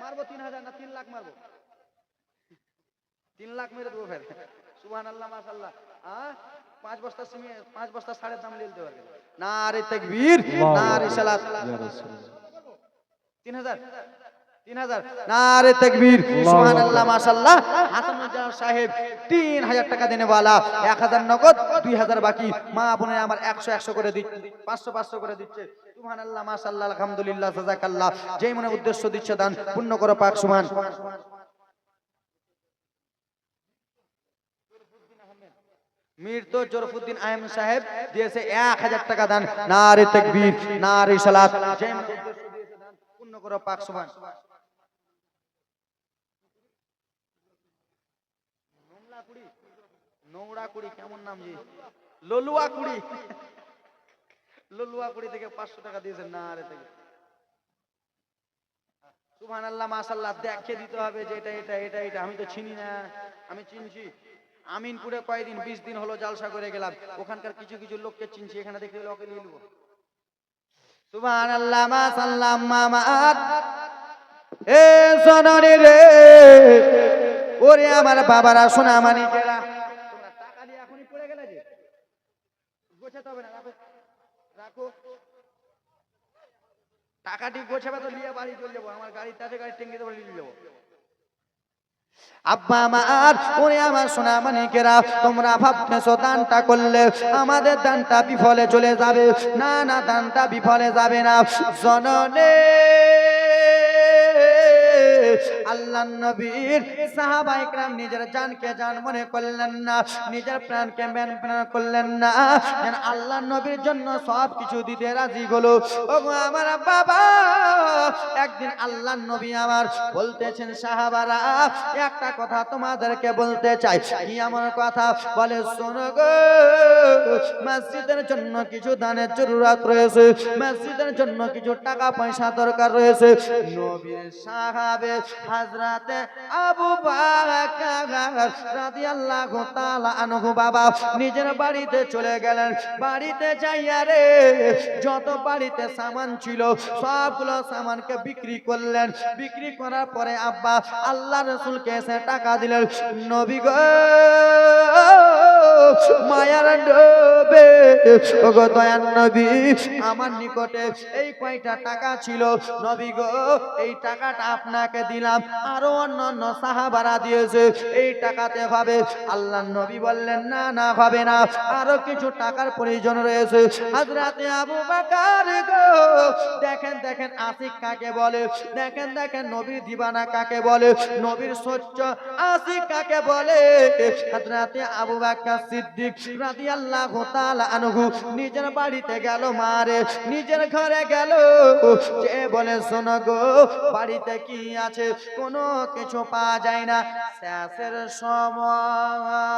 মারবো 3000 না 3 লাখ মারবো? 3 লাখ মেরে দেবো ফের। সুবহানাল্লাহ, মাশাআল্লাহ। 5 বস্তা সিমেন্ট, 5 বস্তা সারের দাম নিয়ে দিতে পারবে। না রে তাকবীর, না রে সালাত। 3000, 3000, না রে তাকবীর। সুবহানাল্লাহ, মাশাআল্লাহ। হাসানুজ্জামান সাহেব 3000 টাকা দেনে वाला, 1000 নগদ, 2000 বাকি। মা বোনের আমার 100 100 করে দিচ্ছে, 500 500 করে দিচ্ছে। সুবহানাল্লাহ, মাশাআল্লাহ, আলহামদুলিল্লাহ, জাযাকাল্লাহ। যেই মনে উদ্দেশ্য দিচ্ছে দান পূর্ণ করো পাক সুবহান। মীর তো জরফুদ্দিন আহমেদ সাহেব দিয়েছে 1000 টাকা দান। না রে তাকবীর, না রে সালাত। যেই মনে উদ্দেশ্য দিয়েছে দান পূর্ণ করো পাক সুবহান। নোংরা কুড়ি কেমন নাম জি? ললুয়া কুড়ি। ললুয়া কুড়ি থেকে 500 টাকা দিয়েছেন। না রে তাকবীর, সুবহানাল্লাহ, মাশাআল্লাহ। দেখে দিতে হবে যে এটা এটা এটা এটা। আমি তো চিনি না, আমি চিনছি। আমিনপুরে কয়দিন 20 দিন হলো জালসা করে গেলাম, ওখানকার কিছু কিছু লোককে চিনছি, এখানে দেখতে হলে ওকে নিয়ে নেবো। সুবহানাল্লাহ, মাশাআল্লাহ, মামাত। এ সোনারি রে, ওরে আমার বাবারা, সোনা মানিকেরা, তোমরা টাকা দিয়ে এখনই পড়ে গেলে যে গোছাতে হবে না। রাখো টাকাটি গোছাবে তো নিয়ে বাড়ি চলে যাবো, আমার গাড়িতে আছে, গাড়ি টেঙ্গিতে বাড়ি চলে যাবো। আব্বা আমার, ওরে আমার সোনা মানিকেরা, তোমরা ভাবতেছো দানটা করলে আমাদের দানটা বিফলে চলে যাবে। না না, দানটা বিফলে যাবে না। জননে আল্লাহর নবীর সাহাবায়ে কেরাম নিজের জানকে জান মনে করলেন না, নিজের প্রাণকে প্রাণ করলেন না, যেন আল্লাহর নবীর জন্য সব কিছু দিতে রাজি হলো। ওগো আমার বাবা, একদিন আল্লাহর নবী আমার বলতেছেন, সাহাবারা একটা কথা তোমাদেরকে বলতে চাই। কি এমন কথা? বলে শোনো গো, মসজিদের জন্য কিছু দানের জরুরত রয়েছে, মসজিদের জন্য কিছু টাকা পয়সা দরকার রয়েছে। নবীর সাহাবে হযরতে আবু বকর রাদিয়াল্লাহু তাআলা আনহু বাবা নিজের বাড়িতে চলে গেলেন। বাড়িতে যাইয়া রে যত বাড়িতে সামান ছিল সবগুলো সামানকে বিক্রি করলেন। বিক্রি করার পরে আব্বা আল্লাহ রাসূলকে এসে টাকা দিলেন। নবী গো, মায়ার নবী, ওগো দয়ার নবী, আমার নিকটে এই কয়টা টাকা ছিল, নবী গো এই টাকাটা আপনাকে দিলাম, আরো অন্যান্য সাহাবারা দিয়েছে, এই টাকাতে হবে। আল্লাহর নবী বললেন, না না, হবে না, আরো কিছু টাকার প্রয়োজন রয়েছে। হযরতে আবু বকর গো, দেখেন দেখেন আশিক কাকে বলে, দেখেন দেখেন নবীর দিবানা কাকে বলে, নবীর সচ্চ আশিক কাকে বলে। হযরতে আবু বকর সিদ্দিক রাদিয়াল্লাহু তাআলা আনহু নিজের বাড়িতে গেল, মারে নিজের ঘরে গেল, যে বলে শোনো গো, বাড়িতে কি আছে? কোনো কিছু পাওয়া যায় না। শেষের সময়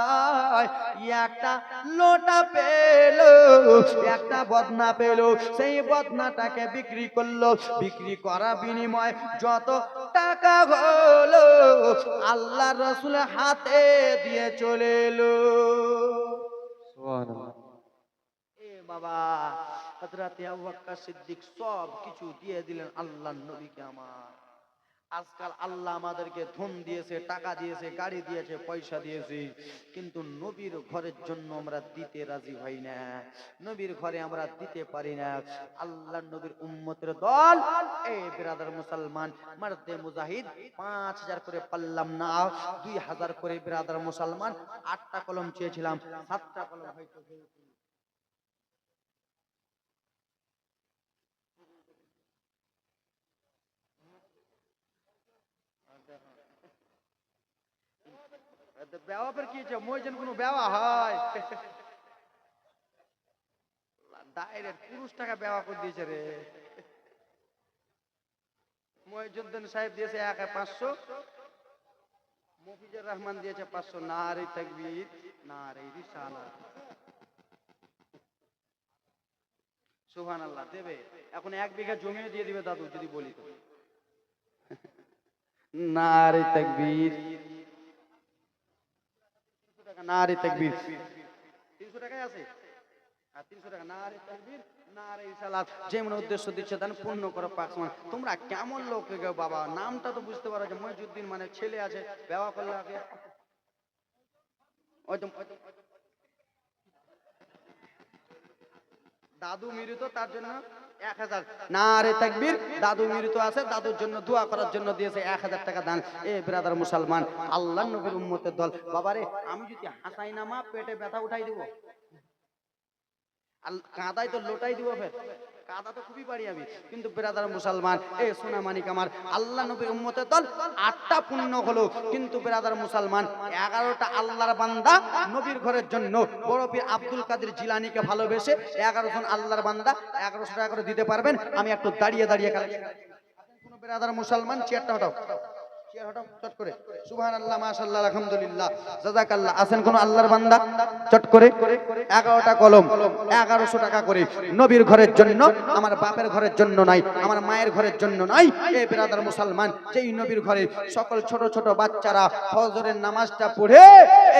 একটা লোটা পেল, একটা বদনা পেল, সেই বদনাটাকে বিক্রি করলো। বিক্রি করা বিনিময় যত টাকা হলো আল্লাহ রাসূলের হাতে দিয়ে চলে এলো। সুবহানাল্লাহ। এ বাবা, হযরতে আবু বকর সিদ্দিক সব কিছু দিয়ে দিলেন আল্লাহর নবীকে আমার। আজকাল আল্লাহ আমাদেরকে ধন দিয়েছে, টাকা দিয়েছে, গাড়ি দিয়েছে, পয়সা দিয়েছে, কিন্তু নবীর ঘরের জন্য আমরা দিতে রাজি হই না, নবীর ঘরে আমরা দিতে পারি না। আল্লাহর নবীর উম্মতের দল, এই বিরাদার মুসলমান মারদে মুজাহিদ 5000 করে পারলাম না, 2000 করে বিরাদার মুসলমান 8টা কলম চেয়েছিলাম, 7টা কলম হয়তো হয়েছে। বেওয়া পর কি মই যেন কোনো বেওয়া হয়, ডাইরেক্ট পুরুষ টাকা বেওয়া করে দিয়েছে রে। মহিউদ্দিন সাহেব দিয়েছে 500, মফিজুর রহমান দিয়েছে 500। নারে তাকবীর, নারে রিসালাত, সুবহানাল্লাহ। দেবে এখন 1 বিঘা জমিও দিয়ে দিবে দাদু যদি বলি তো। নারে তাকবীর, নারে তাকবীর, 300 টাকায় আছে, আর 300 টাকা। নারে তাকবীর, নারে রিসালাত। যেমন উদ্দেশ্য দিচ্ছে দান পূর্ণ করো পাক সমান। তোমরা কেমন লোক গো বাবা, নামটা তো বুঝতে পারো যে মহিউদ্দিন মানে ছেলে আছে, বেওয়া করলে আগে ওই তো দাদু মৃত, তার জন্য 1000। নারে তাকবীর, দাদু মৃত আছে, দাদুর জন্য দোয়া করার জন্য দিয়েছে 1000 টাকা দান। এ ব্রাদার মুসলমান, আল্লাহর নবীর উম্মতের দল, বাবারে আমি যদি হাসাই না মা পেটে ব্যথা উঠাই দিব, কাঁদাই তো লোটাই দিব, ফের কাঁদা তো খুবই পারি আমি, কিন্তু ব্রাদার মুসলমান, এ সোনা মানিক আমার, আল্লাহ নবীর উম্মতের দল 8টা পূর্ণ হলো, কিন্তু ব্রাদার মুসলমান 11টা আল্লাহর বান্দা নবীর ঘরের জন্য বড় পীর আব্দুল কাদের জিলানীকে ভালোবেসে 11 জন আল্লাহর বান্দা 1100 টাকা করে দিতে পারবেন। আমি একটু দাঁড়িয়ে দাঁড়িয়ে কোন ব্রাদার মুসলমান চেয়ারটা হটাও, চেয়ার হটাও চট করে। সুবহানাল্লাহ, মাশাআল্লাহ, আলহামদুলিল্লাহ, জাযাকাল্লাহ। আছেন কোন আল্লাহর বান্দা চট করে 11টা কলম 1100 টাকা করে নবীর ঘরের জন্য, আমার বাপের ঘরের জন্য নাই, আমার মায়ের ঘরের জন্য নাই। এই ব্রাদার মুসলমান, যেই নবীর ঘরে সকল ছোট ছোট বাচ্চারা ফজরের নামাজটা পড়ে,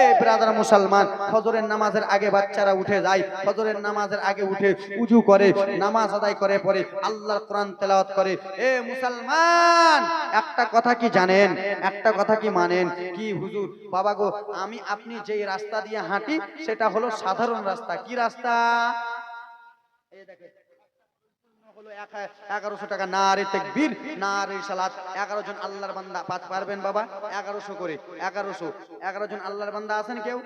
এই ব্রাদার মুসলমান ফজরের নামাজের আগে বাচ্চারা উঠে যায়, ফজরের নামাজের আগে উঠে উজু করে নামাজ আদায় করে, পরে আল্লাহর কোরআন তেলাওয়াত করে। এ মুসলমান, একটা কথা কি জানেন, একটা কথা কি মানেন? কি হুজুর বাবা গো, আমি আপনি যেই রাস্তা দিয়ে হাঁটি সেটা হলো সাধারণ রাস্তা। কি রাস্তা? এই দেখেন হলো 1100 টাকা। নারে তাকবীর, নারে সালাত। 11 জন আল্লাহর বান্দা পারবেন বাবা? 1100 করে, 1100। 11 জন আল্লাহর বান্দা আছেন কেউ?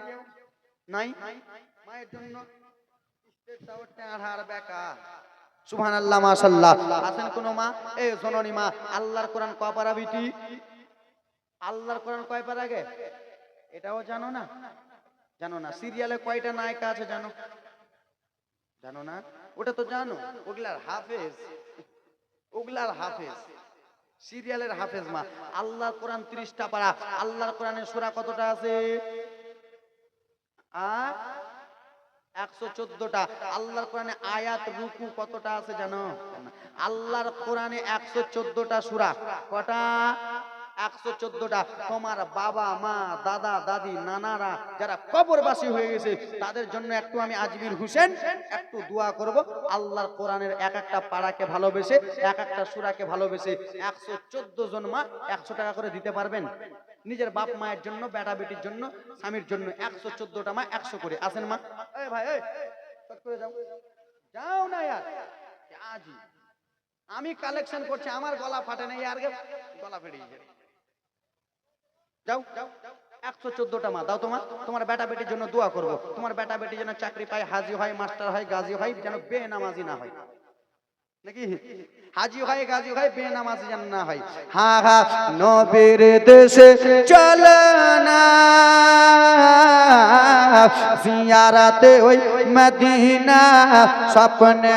নাই? মায়ের জন্য স্টেট টাওয়ার টাহার বেকা। সুবহানাল্লাহ, মাশাআল্লাহ। আছেন কোন মা? এই জননী মা, আল্লাহর কোরআন কয় পারা বিটি? আল্লাহর কোরআন কয় পারা গে? এটাও জানো না? জানো না? সিরিয়ালে কয়টা নায়িকা আছে জানো? জানো না? ওটা তো জানো, ওগুলার হাফেজ, ওগুলার হাফেজ, সিরিয়ালের হাফেজ মা। আল্লাহর কোরআন 30টা পারা। আল্লাহর কোরআনের সূরা কতটা আছে? 114টা। আল্লাহর কোরআনে আয়াত রুকু কতটা আছে জানো? আল্লাহর কোরআনে 114টা সূরা। কটা? 114টা। তোমার বাবা মা দাদা দাদি নানারা যারা কবরবাসী হয়ে গেছে তাদের জন্য একটু আমি আজমির হোসেন একটু দোয়া করব। আল্লাহর কোরআনের এক একটা পারাকে ভালোবেসে, এক একটা সূরাকে ভালোবেসে 114 জন মা 100 টাকা করে দিতে পারবেন? নিজের বাপ মায়ের জন্য, বেটা বেটির জন্য, স্বামীর জন্য 114টা মা 100 করে। আসেন মা? এই ভাই, এই চট করে যাও, যাও না यार। আজি আমি কালেকশন করছি, আমার গলা ফাটে না, আর গলা ফেড়ে যায়। যাও 114টা মা দাও। তোমার বেটা বেটির জন্য দোয়া করব। তোমার বেটা বেটি যেন চাকরি পায়, হাজি হয়, মাস্টার হয়, গাজী হয়, যেন বেনামাজি না হয়। নাকি হাজি হয়, গাজী হয়, বেনামাজি যেন না হয়। হা হা নবীর দেশে চলে না জিয়ারাতে ওই মদিনা স্বপ্নে।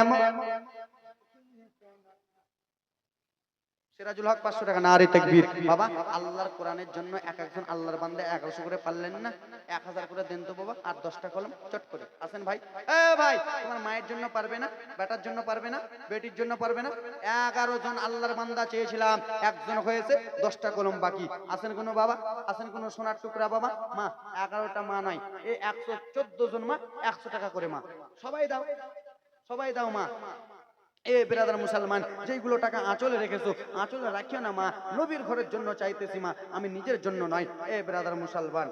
সিরাজুল হক 500 টাকা। নারে তাকবীর। বাবা আল্লাহর কোরআনের জন্য এক একজন আল্লাহর বান্দা 1100 করে পারলেন না? 1000 করে দেন তো বাবা, আর 10টা কলম চট করে। আসেন ভাই। এ ভাই, তোমার মায়ের জন্য পারবে না? বেটার জন্য পারবে না? বেটির জন্য পারবে না? 11 জন আল্লাহর বান্দা চেয়েছিলাম, একজন হয়েছে, 10টা কলম বাকি। আসেন কোন বাবা? আসেন কোন সোনার টুকরা বাবা? মা 11টা মা নাই, এই 114 জন মা 100 টাকা করে মা। সবাই দাও, সবাই দাও মা। এ বেরাদার মুসলমান, যেগুলো টাকা আঁচলে রেখেছো, আঁচলে রাখিও না মা। নবীর ঘরের জন্য চাইতেছি মা, আমি নিজের জন্য নয়। এ বেরাদার মুসলমান,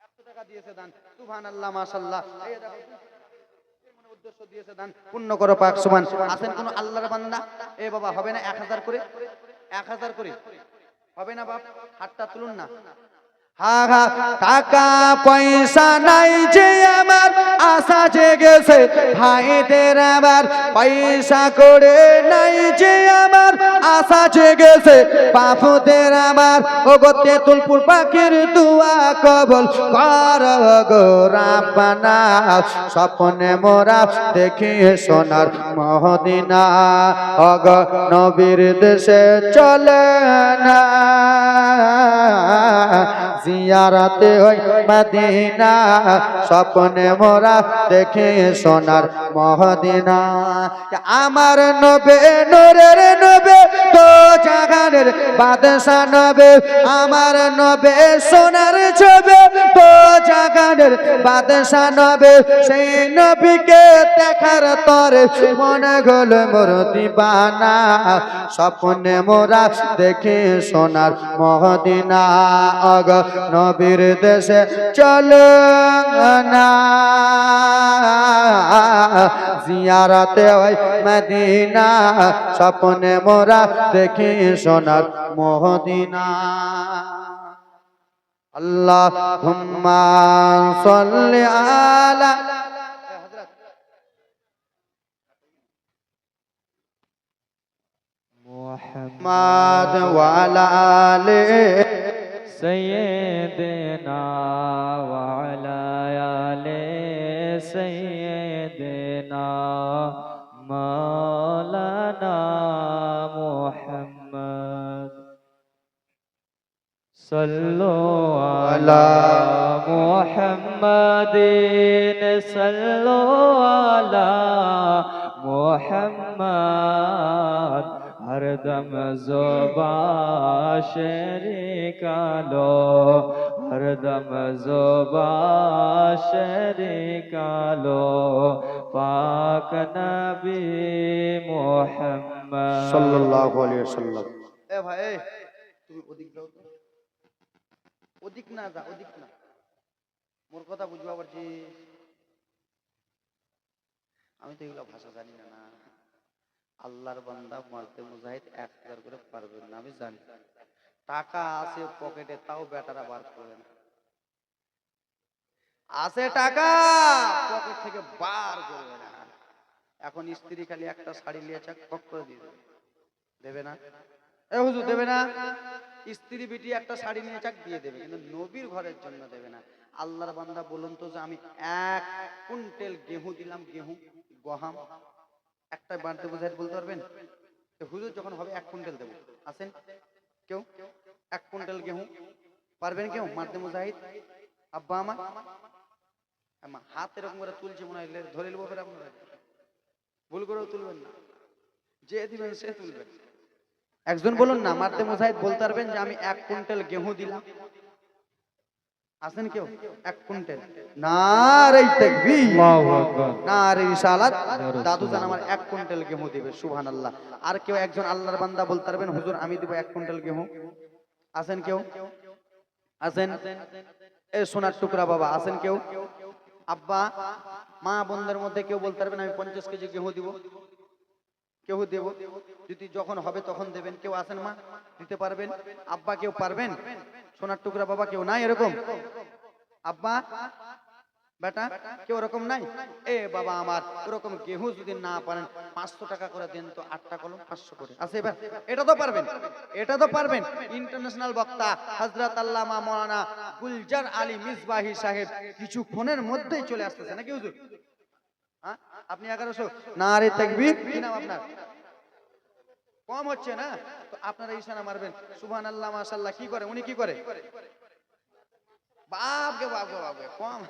100 টাকা দিয়েছে দান। সুবহানাল্লাহ, মাশাআল্লাহ। এই দেখো মনে উদ্দেশ্য দিয়েছে দান, পূর্ণ করো পাক সুবহান। আছেন কোন আল্লাহর বান্দা? এ বাবা হবে না? 1000 করে, 1000 করে হবে না বাপ? হাতটা তুলুন না। হা হা টাকা পয়সা নাই যে আমার, আশা জেগেছে ভাইদের আবার। পয়সা করে নাই যে আমার, আশা জেগেছে বাপুদের আমার। ও গো তেঁতুলপুর পাখির দুয়া কবল কর গো রাব্বানা। স্বপ্নে মোরা দেখি সোনার মদিনা, ও গো নবীর দেশে চলে না জিয়ারাতে ওই মদিনা স্বপ্নে মোরা দেখে সোনার মদিনা। আমার নবে নূরের নবে তো জাহানের বাদশা নবে, আমার নবে সোনার ছবে তো জাহানের বাদশা নবে। সেই নবীকে দেখার তরে মনে গেল মোর দিবানা, স্বপ্নে মোরা দেখে সোনার মদিনা। অগ নবীর দেশে চলো না জিয়ারাতে ওই মদিনা স্বপ্নে মোরা দেখি সোনার মদিনা। আল্লাহুম্মা সাল্লি আলা মুহাম্মাদ ওয়া আলা আলি سيدنا وعلى آل سيدنا مولانا محمد صلوا على محمد صلوا على محمد हर दम ज़ुबा शरीकालो, हर दम ज़ुबा शरीकालो, पाक नबी मुहम्मद সাল্লাল্লাহু আলাইহি ওয়াসাল্লাম। এ ভাই, এই তুমি ওদিক যাও তো, ওদিক না যা, ওদিক না, মোর কথা বুঝবা পারছি? আমি তো এগুলো ভাষা জানি না। আল্লাহর বান্দা মারতে মুজাহিদ 1000 করে পারবেন না, আমি জানি। টাকা আছে পকেটে, তাও বেটারা বার করবে না। আছে টাকা, পকেট থেকে বার করবে না। এখন স্ত্রী খালি একটা শাড়ি নিয়ে চাক পক করে দিয়ে দেবে, দেবে না? এ হুজুর দেবে না? স্ত্রী বিটি একটা শাড়ি নিয়ে চাক দিয়ে দেবে, কিন্তু নবীর ঘরের জন্য দেবে না। আল্লাহর বান্দা বলুন তো, যে আমি 1 কুইন্টাল গেহু দিলাম, গেহু গহাম, একটা বাড়তে বুঝাই বলতে পারবেন? হুজুর যখন হবে 1 কুইন্টাল দেবো, আছেন কেউ? 1 কুইন্টাল গেহু পারবেন কেউ মারতে মুজাহিদ? আব্বা আমার হাত এরকম করে তুলছে, মনে হয় ধরে নেবো, ফের আপনারা ভুল করেও তুলবেন না, যে দিবেন সে তুলবেন। একজন বলুন না, মারতে মুজাহিদ বলতে পারবেন যে আমি 1 কুইন্টাল গেহু দিলাম? আছেন কেউ? 1 কুইন্টাল। নারে তাকবীর, আল্লাহু আকবার। নারে রিসালাত। দাদু জান আমার 1 কুইন্টাল গেহু দিবে, সুবহানাল্লাহ। আর কেউ একজন আল্লাহর বান্দা বলতে পারবেন, হুজুর আমি দিব 1 কুইন্টাল গেহু? আছেন কেউ? আছেন? এ সোনার টুকরা বাবা, আছেন কেউ? আব্বা মা বোনদের মধ্যে কেউ বলতে পারবেন আমি 50 কেজি গেহু দিব? কেউ দেব, যদি যখন হবে তখন দেবেন। কেউ আছেন মা, দিতে পারবেন? আব্বা কেউ পারবেন? সোনার টুকরা বাবা কেউ নাই এরকম? আব্বা বেটা কেউ ওরকম নাই? এ বাবা আমার, ওরকম গেহু যদি না পারেন 500 টাকা করে দেন তো, 8টা কলম 500 করে আছে। এবার এটা তো পারবেন, এটা তো পারবেন। ইন্টারন্যাশনাল বক্তা হযরত আল্লামা মাওলানা গুলজার আলী মিসবাহি সাহেব কিছুক্ষণের মধ্যেই চলে আসতেছে, নাকি হুজুর? হ্যাঁ, আপনি 1100। নারে তাকবীর। কি নাম আপনার? কম হচ্ছে না তো আপনারা ইশারা মারবেন, সুবহানাল্লাহ মাশাআল্লাহ। কি করে উনি? কি করে? বাপ গে বাপ গে বাপ গে, কম।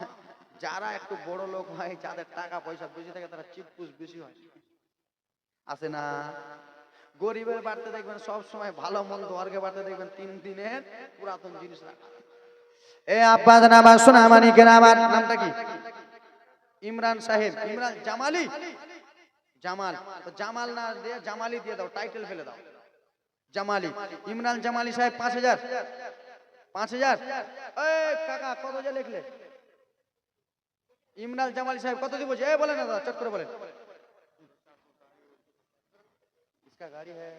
যারা একটু বড় লোক হয়, যাদের টাকা পয়সা বেশি থাকে, তারা চিপপুস বেশি হয়, আছে না? গরিবের বাড়তে দেখবেন সব সময় ভালো মন্দ, অর্গে বাড়তে দেখবেন 3 দিনের পুরাতন জিনিস রাখা। এ আব্বা জান আমার, সোনা মানিকের আমার, নামটা কি? ইমরান সাহেব, ইমরান জামালি, জামাল। তো জামাল না দিয়ে জামালি দিয়ে দাও, টাইটেল ফেলে দাও, জামালি। ইমরান জামালি সাহেব 5000। 5000। এই কাকা কত যে লিখলে? ইমরান জামালি সাহেব কত দিব? যে বলেন না দাদা, চট করে বলেন। इसका गाड़ी है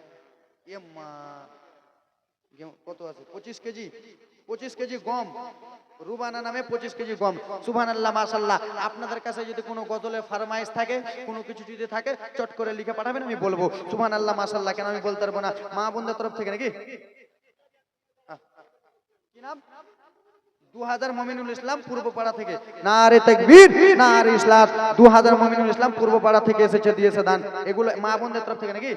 ये কত আছে? 25 কেজি। 25 কেজি গম, রুবানা নামে 25 কেজি গম। সুবহানাল্লাহ মাশাআল্লাহ। আপনাদের কাছে যদি কোনো গজলের ফরমাইশ থাকে, কোনো কিছু যদি থাকে, চট করে লিখে পাঠাবেন, আমি বলবো সুবহানাল্লাহ মাশাআল্লাহ। কেন আমি বলতে পারবো না? মা বোনদের তরফ থেকে, নাকি? কি নাম? 2000 মমিনুল ইসলাম পূর্বপাড়া থেকে। নারে তাকবীর, নারে ইসলাম। 2000 মমিনুল ইসলাম পূর্বপাড়া থেকে এসেছে, দিয়েছে দান। এগুলো মা বোনদের তরফ থেকে, নাকি?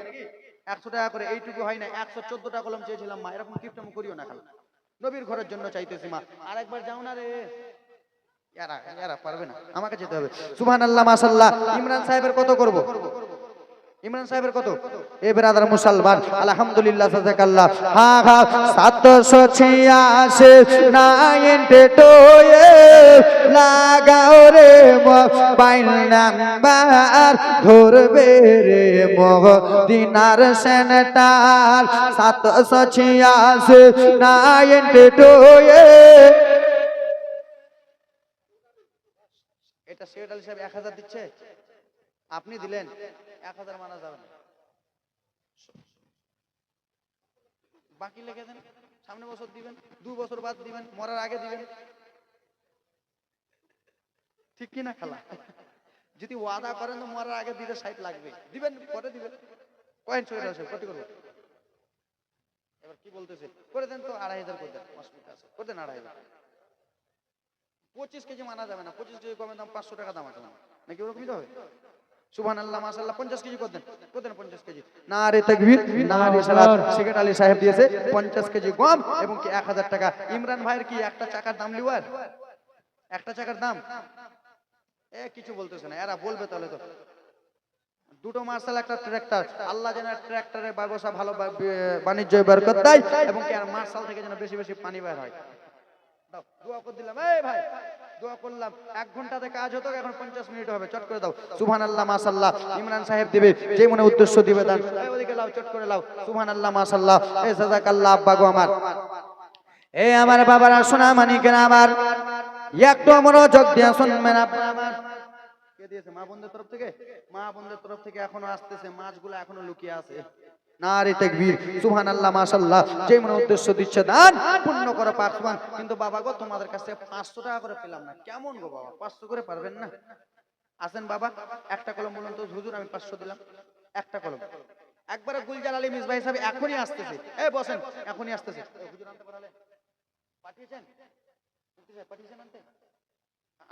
100 টাকা করে। এইটুকু হয় না, 114 টাকা কলম চেয়েছিলাম মা। এরকম কিপটা করিও না, খালা নবীর ঘরের জন্য চাইতেছি মা। আরেকবার যাও না রে, এরা এরা পারবে না, আমাকে যেতে হবে। সুবহানাল্লাহ মাশাআল্লাহ। ইমরান সাহেবের কত করব? ইমরান সাহেবের কত? এ ব্রাদার মুসলমান, আলহামদুলিল্লাহ, জাযাকাল্লাহ। হ্যাঁ হ্যাঁ, 786 92 লাগাও রে মোবাইল নাম্বার, ধরবে রে মদিনার সেন্টার। 786 92। এটা সৈয়দ আলী সাহেব 1000 দিচ্ছে, আপনি দিলেন। 1000 মানা যাবে না, বাকি লিখে দেন। সামনে বছর দিবেন, 2 বছর বাদ দিবেন, মরার আগে দিবেন, ঠিক কি না খালা? যদি ওয়াদা করেন তো মরার আগে দিতে 60 লাগবে, দিবেন পরে দিবেন। কয়েন সৈয়দ আলী সাহেব কত করব? এবার কি বলতেছে? করে দেন তো, 2500 করে দেন, অসুবিধা আছে, করে দেন 2500। 25 কেজি মানা যাবে না, 25 কেজি কমের দাম 500 টাকা দাম আছে, নাকি ওরকমই তো হবে? সুবহানাল্লাহ মাশাআল্লাহ। 50 কেজি করে দেন, 50 কেজি। নারে তাকবীর, নারে সালাত। শেখ আলী সাহেব দিয়েছে 50 কেজি গম এবং কি 1000 টাকা। ইমরান ভাইয়ের কি একটা চাকার দাম লিওয়ার? একটা চাকার দাম এ কিছু বলতেছে না, এরা বলবে তাহলে তো। দুটো মার্শাল, একটা ট্রাক্টর। আল্লাহ যেন ট্রাক্টরের ব্যবসা ভালো বাণিজ্য বরকত দেয় এবং কি আর মার্শাল থেকে যেন বেশি বেশি পানি বের হয়। দাও, দোয়া করে দিলাম। এই ভাই দোয়া করলাম, 1 ঘন্টাতে কাজ হতো, এখন 50 মিনিট হবে, চট করে দাও। সুবহানাল্লাহ মাশাআল্লাহ। ইমরান সাহেব দিবে, যে মনে উদ্দেশ্য দিবে দান। এই ওদিকে লাও, চট করে লাও। সুবহানাল্লাহ মাশাআল্লাহ। এই জাযাকাল্লাহ আব্বা গো আমার। এই আমার বাবারা, সোনা মানিকেরা আমার, একটু মনোযোগ দিয়ে শুনবেন আব্বা আমার। কে দিয়েছে মা বোনদের তরফ থেকে, মা বোনদের তরফ থেকে এখনো আসতেছে, মাছগুলো এখনো লুকিয়ে আছে। নারে তাকবীর, সুবহানাল্লাহ, মাশাআল্লাহ। যে মনে উদ্দেশ্য দিচ্ছে দান পূর্ণ করো পাক সুবহান। কিন্তু বাবা গো তোমাদের কাছে 500 টাকা করে পেলাম না, কেমন গো বাবা? 500 করে পারবেন না? আসেন বাবা, একটা কলম বলুন তো হুজুর, আমি 500 দিলাম, একটা কলম। একবারে গুলজার আলী মিসবাহ সাহেব এখনই আসতেছে, এই বসেন, এখনই আসতেছে। হুজুর আনতে পারলে পাঠিয়েছেন, পাঠিয়েছেন আনতে,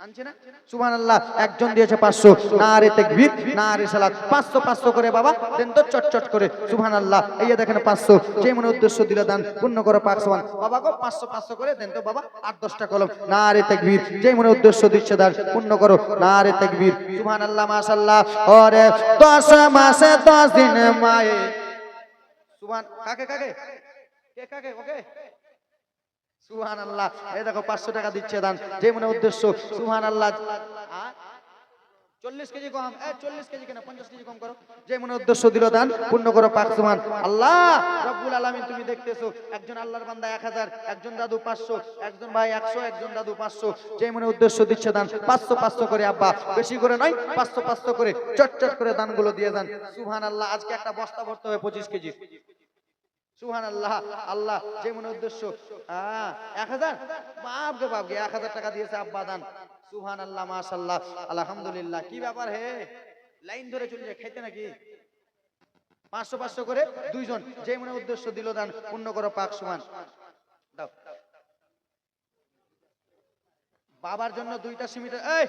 আনছে না? সুবহানাল্লাহ। একজন দিয়েছে 500, নারে তাকবীর, নারে সালাত। 500 500 করে বাবা দেন তো চটচট করে, সুবহানাল্লাহ। এই যে দেখেন 500, যে মনে উদ্দেশ্য দিল দান পূর্ণ করো পাক সুবহান। বাবা গো 500 500 করে দেন তো বাবা, 8-10টা কলম। নারে তাকবীর, যে মনে উদ্দেশ্য দিচ্ছে দান পূর্ণ করো, নারে তাকবীর, সুবহানাল্লাহ, মাশাআল্লাহ। ওরে 10 মাসে 10 দিন মায়ে সুবহান, কাকে কাকে কে কাকে ওকে, সুবহানাল্লাহ। এই দেখো 500 টাকা দিচ্ছে দান, যে মনে উদ্দেশ্য, সুবহানাল্লাহ। 40 কেজি কম, 40 কেজি কেন, 50 কেজি কম করো। যে মনে উদ্দেশ্য দিল দান পূর্ণ করো পাক সুবহান। আল্লাহ রাব্বুল আলামিন তুমি দেখতেছো, একজন আল্লাহর বান্দা 1000, একজন দাদু 500, একজন ভাই 100, একজন দাদু 500। যে মনে উদ্দেশ্য দিচ্ছে দান 500 500 করে আব্বা, বেশি করে নয়, 500 500 করে চটচট করে দানগুলো দিয়ে যান। সুবহানাল্লাহ। আজকে একটা বস্তা ভরতে হবে 25 কেজি। সুবহানাল্লাহ। আল্লাহ যে মনে উদ্দেশ্য 1000, বাপ গে বাপ গে 1000 টাকা দিয়েছে আব্বা দান। সুবহানাল্লাহ, মাশাআল্লাহ, আলহামদুলিল্লাহ। কি ব্যাপার হে, লাইন ধরে চলে যায় খেতে নাকি? 500 500 করে দুইজন, যে মনে উদ্দেশ্য দিল দান পূর্ণ করো পাক সুবহান। দাও বাবার জন্য 2টা সিমেন্টের, এই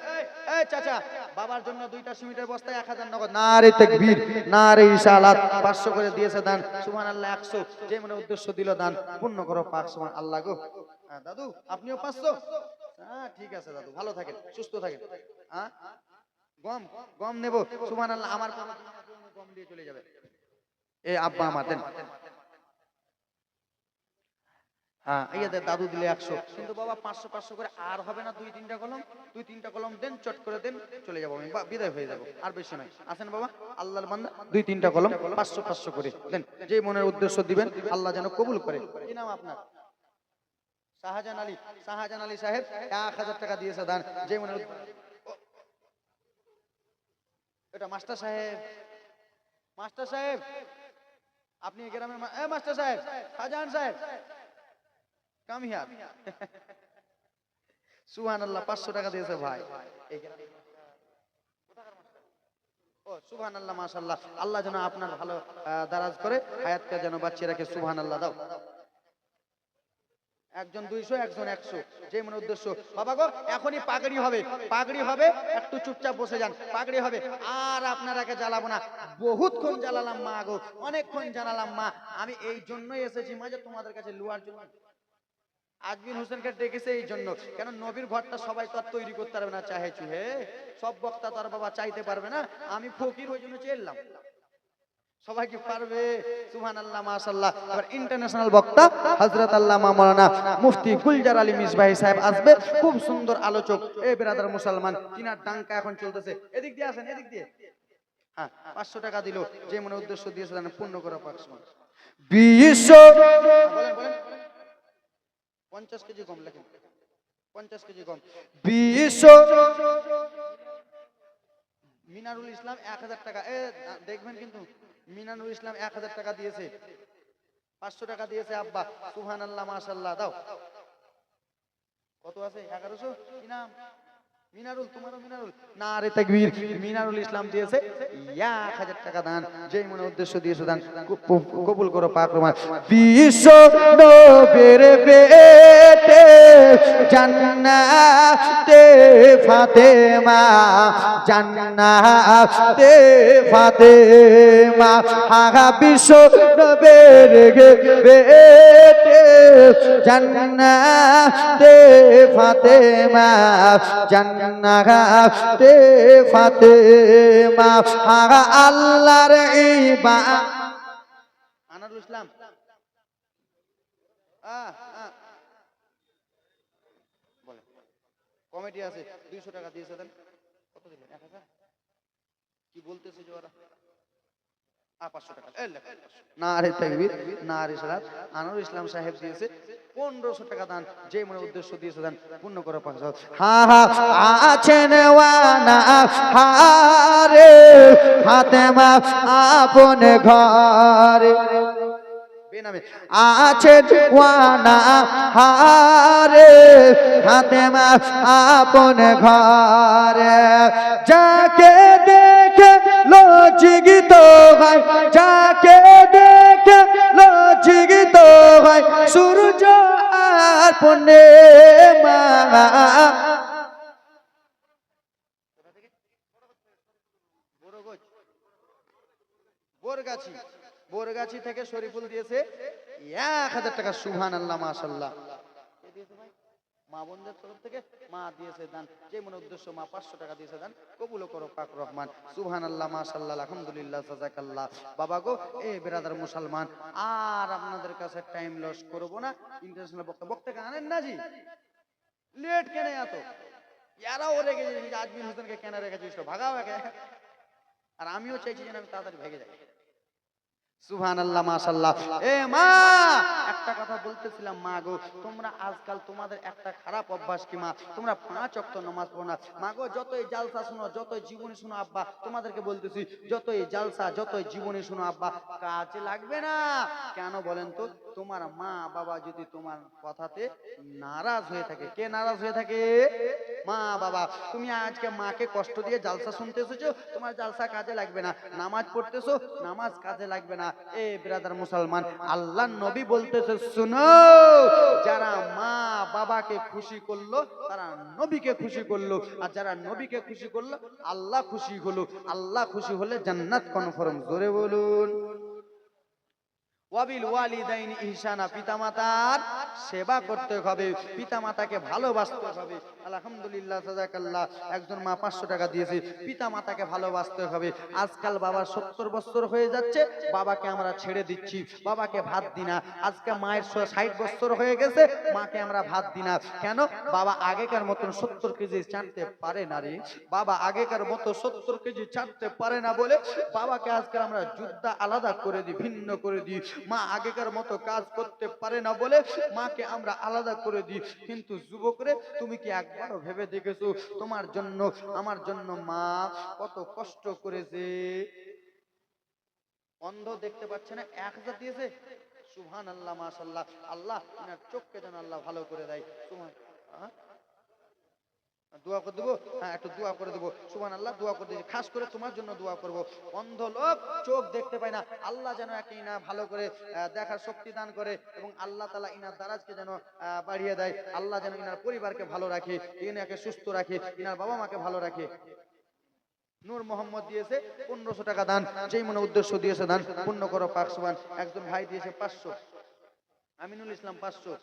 এই চাচা, বাবার জন্য 2টা সিমেন্টের বস্তায় 1000 নগদ। নারে তাকবীর, নারে ইসালাত। 500 করে দিয়েছে দান, সুবহানাল্লাহ। 100, যে মনে উদ্দেশ্য দিল দান পূর্ণ করো পাক সুবহান। আল্লাহ গো, দাদু আপনিও 500? ঠিক আছে দাদু, ভালো থাকেন, সুস্থ থাকেন। গম গম নেব, সুবহানাল্লাহ। আমার গম দিয়ে চলে যাবে। এই আব্বা আমার দেন, এই যে দাদু দিলে 100, কিন্তু বাবা 500 500 করে আর হবে না, 2-3টা কলম, 2-3টা কলম দেন, চট করে দেন, চলে যাবো আমি, বিদায় হয়ে যাবো, আর বেশি নয়। আসেন বাবা, আল্লাহর বান্দা 2-3টা কলম 500 500 করে দেন, যে মনের উদ্দেশ্য দিবেন আল্লাহ যেন কবুল করে। কি নাম আপনার? শাহজাহান আলী। শাহজাহান আলী সাহেব 1000 টাকা দিয়েছে দান, যে মনের, এটা মাস্টার সাহেব, মাস্টার সাহেব আপনি গ্রামের মাস্টার সাহেব, শাহজাহান সাহেব কাম হিয়ার। সুবহানাল্লাহ। 500 টাকা দিয়েছে ভাই। ও সুবহানাল্লাহ, মাশাআল্লাহ। আল্লাহ যেন আপনার ভালো দারাজ করে, হায়াতকে যেন বাঁচিয়ে রাখে। সুবহানাল্লাহ। দাও একজন 200, একজন 100, যে মনে উদ্দেশ্য। বাবা গো এখনই পাগড়ি হবে, পাগড়ি হবে, একটু চুপচাপ বসে যান, পাগড়ি হবে। আর আপনারাকে জ্বালাবো না, বহুতক্ষণ জ্বালালাম মা গো, অনেকক্ষণ জ্বালালাম মা। আমি এই জন্যই এসেছি মা, যে তোমাদের কাছে লুয়ার জন্য। আজমির হোসেনকে ডেকেছে এই জন্য, কেন নবীর ঘরটা সবাই তো আর তৈরি করতে পারবে না, চাহে চুহে সব বক্তা তো আর বাবা চাইতে পারবে না। আমি ফকির, ওই জন্য চেয়েলাম, সবাই কি পারবে? সুবহানাল্লাহ, মাশাআল্লাহ। এবার ইন্টারন্যাশনাল বক্তা হযরত আল্লামা মাওলানা মুফতি গুলজার আলী মিসবাহী সাহেব আসবে, খুব সুন্দর আলোচক। এই ব্রাদার মুসলমান, তিনার ডাঙ্কা এখন চলতেছে। এদিক দিয়ে আসেন, এদিক দিয়ে। 500 টাকা দিল, যে মনে উদ্দেশ্য দিয়েছে জানেন পূর্ণ করা পাক সুবহান। 200, বলেন বলেন, 50 কেজি কম লেখেন, 50 কেজি কম। 200, মিনারুল ইসলাম 1000 টাকা, দেখবেন কিন্তু মিনারুল ইসলাম 1000 টাকা দিয়েছে। 500 টাকা দিয়েছে আব্বা। সুবহানাল্লাহ, মাশাআল্লাহ। দাও কত আছে? 1100। কি নাম? মিনারুল, তোমারও মিনারুল। নারে তাকবীর। মিনারুল ইসলাম দিয়েছে 1000 টাকা দান, যেই মনে উদ্দেশ্য দিয়েছে দান কবুল করো পাক রহমান। বিশ্ব নবীর বেটে জান্নাতে ফাতেমা, জান্নাতে ফাতেমা, বিশ্ব নবীর বেটে জান্নাতে ফাতেমা, জান্নাতে ফাতেমা, আল্লাহর ইবাদত। আনারুল ইসলাম বলে কমিটি আছে, 200 টাকা দিয়েছে দেন। কত দিলেন? 1000। কি বলতেছে যে ওরা? 500 টাকা না রে তাকবীর না রে সালাত আনোয়ার ইসলাম সাহেব দিয়েছে 1500 টাকা দান যে মনে উদ্দেশ্য দিয়েছে দান পূর্ণ করে পাঁচ হা হা আছেন ওয়ানা হারে ফাতেমা আপন ঘরে বেনামে আছেন ওয়ানা হারে ফাতেমা আপন ঘরে যাকে দেখে লজ্জিত হয় যাকে দেখে লজ্জিত হয় সূর্য আর পূর্ণিমা বোরগাছি বোরগাছি থেকে শরীফুল দিয়েছে 1000 টাকা সুবহানাল্লাহ মাশাআল্লাহ কে দিয়েছে ভাই মা বোনদের তরফ থেকে মা দিয়েছে দান যে মনে উদ্দেশ্য মা 500 টাকা দিয়েছে দান কবুল করো পাক রহমান সুবহানাল্লাহ মাশাআল্লাহ আলহামদুলিল্লাহ জাযাকাল্লাহ বাবা গো এই ব্রাদার মুসলমান আর আপনাদের কাছে টাইম লস করব না ইন্টারন্যাশনাল বক্তা আনেন না জি লেট কেন এত ইয়ারা ওরে গেছে আজমির হোসেনকে কেন রেখেছিস ভাগাও একে আর আমিও চাইছি যেন আমি তাড়াতাড়ি ভেগে যাই সুবহানাল্লাহ মাশাআল্লাহ এ মা একটা কথা বলতেছিলাম মা গো তোমরা আজকাল তোমাদের একটা খারাপ অভ্যাস কি মা তোমরা 5 ওয়াক্ত নামাজ পড়ো না মা গো যতই জালসা শুনো যতই জীবনী শুনো আব্বা তোমাদেরকে বলতেছি যতই জালসা যতই জীবনী শুনো আব্বা কাজে লাগবে না কেন বলেন তো তোমার মা বাবা যদি তোমার কথাতে নারাজ হয়ে থাকে কে নারাজ হয়ে থাকে মা বাবা তুমি আজকে মাকে কষ্ট দিয়ে জালসা শুনতে এসেছো তোমার জালসা কাজে লাগবে না নামাজ পড়তেছো নামাজ কাজে লাগবে না এ ব্রাদার মুসলমান আল্লাহর নবী বলতেছে শুনো যারা মা বাবাকে খুশি করলো তারা নবীকে খুশি করলো আর যারা নবীকে খুশি করলো আল্লাহ খুশি হলো আল্লাহ খুশি হলে জান্নাত কনফার্ম জোরে বলুন ওয়াবিল ওয়ালিদাইনি ইহসানা পিতামাতার সেবা করতে হবে পিতামাতাকে ভালোবাসতে হবে আলহামদুলিল্লাহ জাযাকাল্লাহ একজন মা 500 টাকা দিয়েছে পিতামাতাকে ভালোবাসতে হবে আজকাল বাবার 70 বছর হয়ে যাচ্ছে বাবাকে আমরা ছেড়ে দিচ্ছি বাবাকে ভাত দিই না আজকে মায়ের 60 বছর হয়ে গেছে মাকে আমরা ভাত দিই না কেন বাবা আগেকার মতন 70 কেজি চাটতে পারে না রে বাবা আগেকার মতো 70 কেজি চাটতে পারে না বলে বাবাকে আজকাল আমরা জুদ্দা আলাদা করে দিই ভিন্ন করে দিই মা আগেকার মতো কাজ করতে পারে না বলে মাকে আমরা আলাদা করে দিই কিন্তু যুবকরে তুমি কি একবারও ভেবে দেখেছো তোমার জন্য আমার জন্য মা কত কষ্ট করেছে অন্ধ দেখতে পাচ্ছে না 1000 দিয়েছে সুবহানাল্লাহ মাশাআল্লাহ আল্লাহ আপনার চোখকে যেন আল্লাহ ভালো করে দেয় দোয়া করে দেবো হ্যাঁ একটু দোয়া করে দেবো সুবহানাল্লাহ দোয়া করে দিই খাস করে তোমার জন্য দোয়া করব অন্ধ লোক চোখ দেখতে পায় না আল্লাহ যেন একে ইনা ভালো করে দেখার শক্তি দান করে এবং আল্লাহ তাআলা ইনার দারাজকে যেন বাড়িয়ে দেয় আল্লাহ যেন ইনার পরিবারকে ভালো রাখে ইনাকে সুস্থ রাখে ইনার বাবা মাকে ভালো রাখে নূর মোহাম্মদ দিয়েছে 1500 টাকা দান যেই মনে উদ্দেশ্য দিয়েছে দান পূর্ণ করো পাক সুবহান একজন ভাই দিয়েছে 500 আমিনুল ইসলাম 500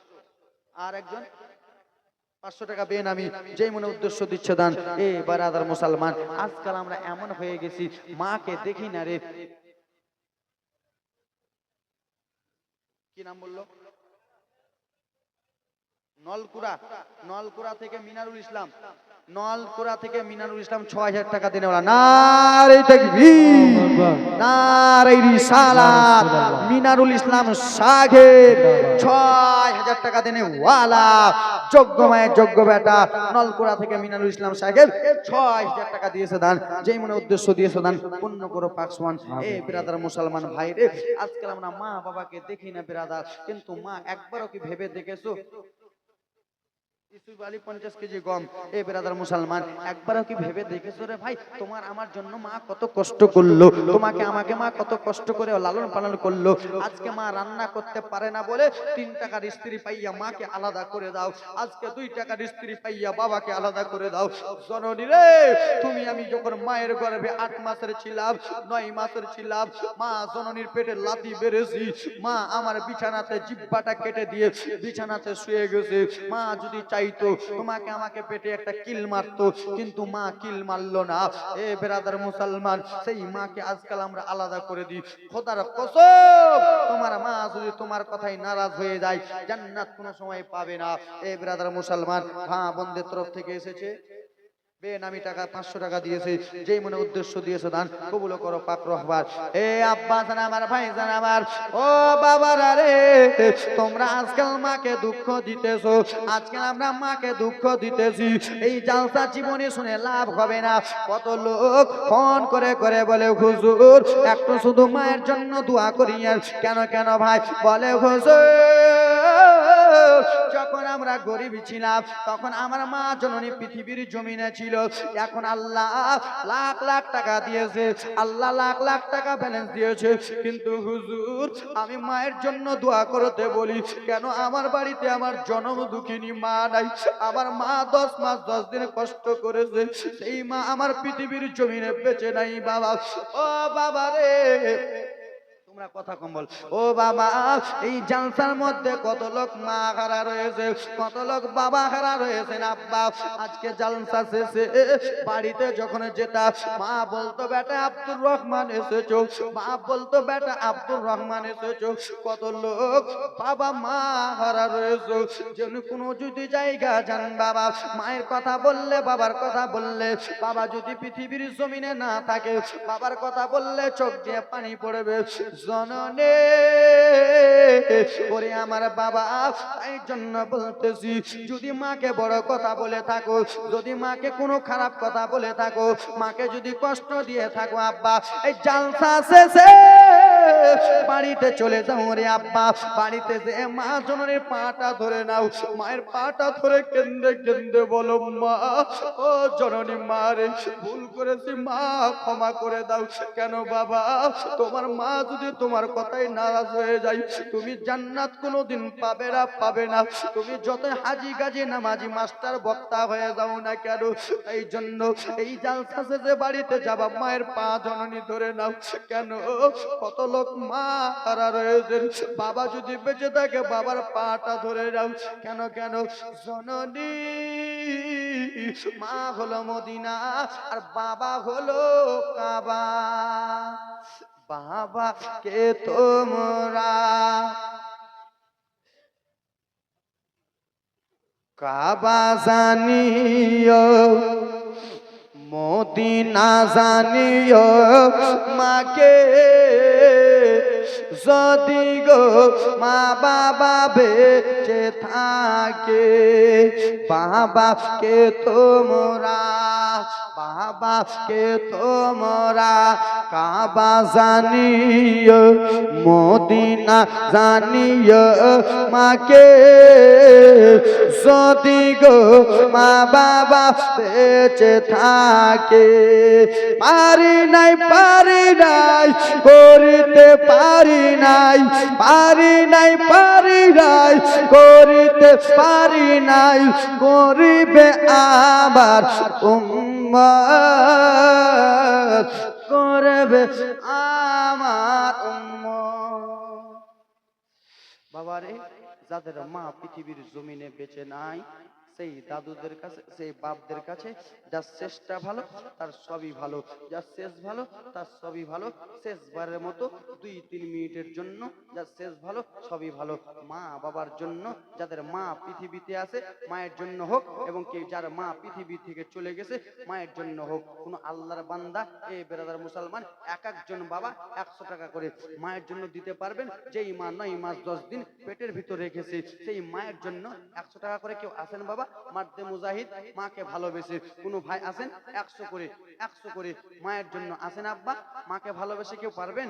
আর একজন 500 টাকা বেনামি যেই মনে উদ্দেশ্য দিচ্ছে দান এ বারাদার মুসলমান আজকাল আমরা এমন হয়ে গেছি মাকে দেখি না রে কি নাম বললো নলকুড়া থেকে মিনারুল ইসলাম নলকুড়া থেকে মিনারুল ইসলাম 6000 টাকা দেনে वाला নারে তাকবীর নারে রিসালাত মিনারুল ইসলাম সাহেব 6000 টাকা দেনে वाला যোগ্য মায়ের যোগ্য বেটা নলকুড়া থেকে মিনারুল ইসলাম সাহেব 6000 টাকা দিয়েছে দান যেই মনে উদ্দেশ্য দিয়েছে দান পূর্ণ করো পাক সুবহান এ ব্রাদার মুসলমান ভাই রে আজকাল আমরা মা বাবাকে দেখি না ব্রাদার কিন্তু মা একবারও কি ভেবে দেখেছো ইসুফ আলী 50 কেজি গম এ ব্রাদার মুসলমান একবারও কি ভেবে দেখেছো রে ভাই তোমার আমার জন্য মা কত কষ্ট করলো তোমাকে আমাকে মা কত কষ্ট করে লালন পালন করলো আজকে মা রান্না করতে পারে না বলে 3 টাকার স্ত্রী পাইয়া মাকে আলাদা করে দাও আজকে 2 টাকার স্ত্রী পাইয়া বাবাকে আলাদা করে দাও জননী রে তুমি আমি যখন মায়ের গর্ভে 8 মাসের ছিলাম 9 মাসের ছিলাম মা জননীর পেটে লাথি বেরেছি মা আমার বিছানাতে জিহ্বাটা কেটে দিয়ে বিছানাতে শুয়ে গেছে মা যদি চাইতো তোমাকে আমাকে পেটে একটা কিল মারতো কিন্তু মা কিল মারলো না এ ব্রাদার মুসলমান সেই মাকে আজকাল আমরা আলাদা করে দিই খোদার কসম তোমার মা যদি তোমার কথাই নারাজ হয়ে যায় জান্নাত কোনো সময় পাবে না এ ব্রাদার মুসলমান হ্যাঁ বন্ধের তরফ থেকে এসেছে বেনামি টাকা 500 টাকা দিয়েছে, যেই মনে উদ্দেশ্য দিয়েছে দান কবুল করো পাক রহমান। এ আব্বা জান আমার, ভাই জান আমার, ও বাবারা রে, তোমরা আজকাল মাকে দুঃখ দিতেছো, আজকাল আমরা মাকে দুঃখ দিতেছি। এই জালসা জীবনে শুনে লাভ হবে না। কত লোক ফোন করে করে বলে হুজুর একটু শুধু মায়ের জন্য দোয়া করিয়েন। কেন কেন ভাই? বলে হুজুর যখন আমরা গরিব ছিলাম তখন আমার মা জননী পৃথিবীর জমিনে ছিল, এখন আল্লাহ লাখ লাখ টাকা দিয়েছে, আল্লাহ লাখ লাখ টাকা ব্যালেন্স দিয়েছে, কিন্তু হুজুর আমি মায়ের জন্য দোয়া করতে বলি কেন? আমার বাড়িতে আমার জনম দুঃখিনী মা নাই, আমার মা 10 মাস 10 দিন কষ্ট করেছে, সেই মা আমার পৃথিবীর জমিনে বেঁচে নাই বাবা। ও বাবা রে, তোমরা কথা কম বল। ও বাবা, এই জালসার মধ্যে কত লোক মা হারা রয়েছে, কত লোক বাবা হারা রয়েছেন। আব্বা আজকে জালসা শেষে বাড়িতে যখন যেতাম মা বলতো বেটা আব্দুর রহমান এসেছো, মা বলতো বেটা আব্দুর রহমান এসেছো। কত লোক বাবা মা হারা রয়েছে, যেন কোনো যদি জায়গা যান বাবা মায়ের কথা বললে, বাবার কথা বললে, বাবা যদি পৃথিবীর জমিনে না থাকে বাবার কথা বললে চোখ দিয়ে পানি পড়বে। জননে ওরে আমার বাবা, তাই জন্য বলতেছি যদি মাকে বড় কথা বলে থাকো, যদি মাকে কোনো খারাপ কথা বলে থাকো, মাকে যদি কষ্ট দিয়ে থাকো আব্বা, এই জালসা শেষে বাড়িতে চলে যাও রে আব্বা, বাড়িতে যে মা জননীর পাটা ধরে নাও, মায়ের পাটা ধরে কেন্দ্রে কেন্দ্রে বলো মা, ও জননী মা রে ভুল করেছি মা ক্ষমা করে দাও। কেন বাবা? তোমার মা যদি তোমার কথাই নারাজ হয়ে যায় তুমি জান্নাত কোনোদিন পাবে না, পাবে না। তুমি যত হাজি গাজি নামাজি মাস্টার বক্তা হয়ে যাও না কেন, এই জন্য এই জালসা শেষে বাড়িতে যাবা মায়ের পা জননী ধরে নাও। কেন? কত লোক মা হারা রয়েছেন, বাবা যদি বেঁচে থাকে বাবার পাটা ধরে নাও। কেন কেন? জননী মা হলো মদিনা আর বাবা হলো কাবা, বাবা কে তোমরা কাবা জানিও মদিনা জানিও, মাকে যদি গো মা বাবা বেঁচে থাকে, বাবাকে তোমরা, বাবাকে তোমরা কাবা জানিও মদিনা জানিও, মাকে যদি গো মা বাবা বেঁচে থাকে। পারি নাই, পারি নাই করিতে পারি নাই, পারি নাই, পারি নাই করিতে পারি নাই, করিবে আবার উম্মত, করবে আমার উম্মত। বাবারে, যাদের মা পৃথিবীর জমিনে বেঁচে নাই সেই দাদুদের কাছে, সেই বাপদের কাছে যার চেষ্টা ভালো তার সবই ভালো, যার শেষ ভালো তার সবই ভালো। শেষবারের মতো 2-3 মিনিটের জন্য যার শেষ ভালো সবই ভালো। মা বাবার জন্য, যাদের মা পৃথিবীতে আছে মায়ের জন্য হোক, এবং কি যার মা পৃথিবী থেকে চলে গেছে মায়ের জন্য হোক। কোন আল্লাহর বান্দা এই বেরাদার মুসলমান এক একজন বাবা 100 টাকা করে মায়ের জন্য দিতে পারবেন। যেই মা 9 মাস 10 দিন পেটের ভিতর রেখেছে সেই মায়ের জন্য 100 টাকা করে কেউ আসেন বাবা? মার্দে মুজাহিদ মাকে ভালোবেসে কোনো ভাই আসেন 100 করে, 100 করে মায়ের জন্য আসেন আব্বা? মাকে ভালোবেসে কেউ পারবেন?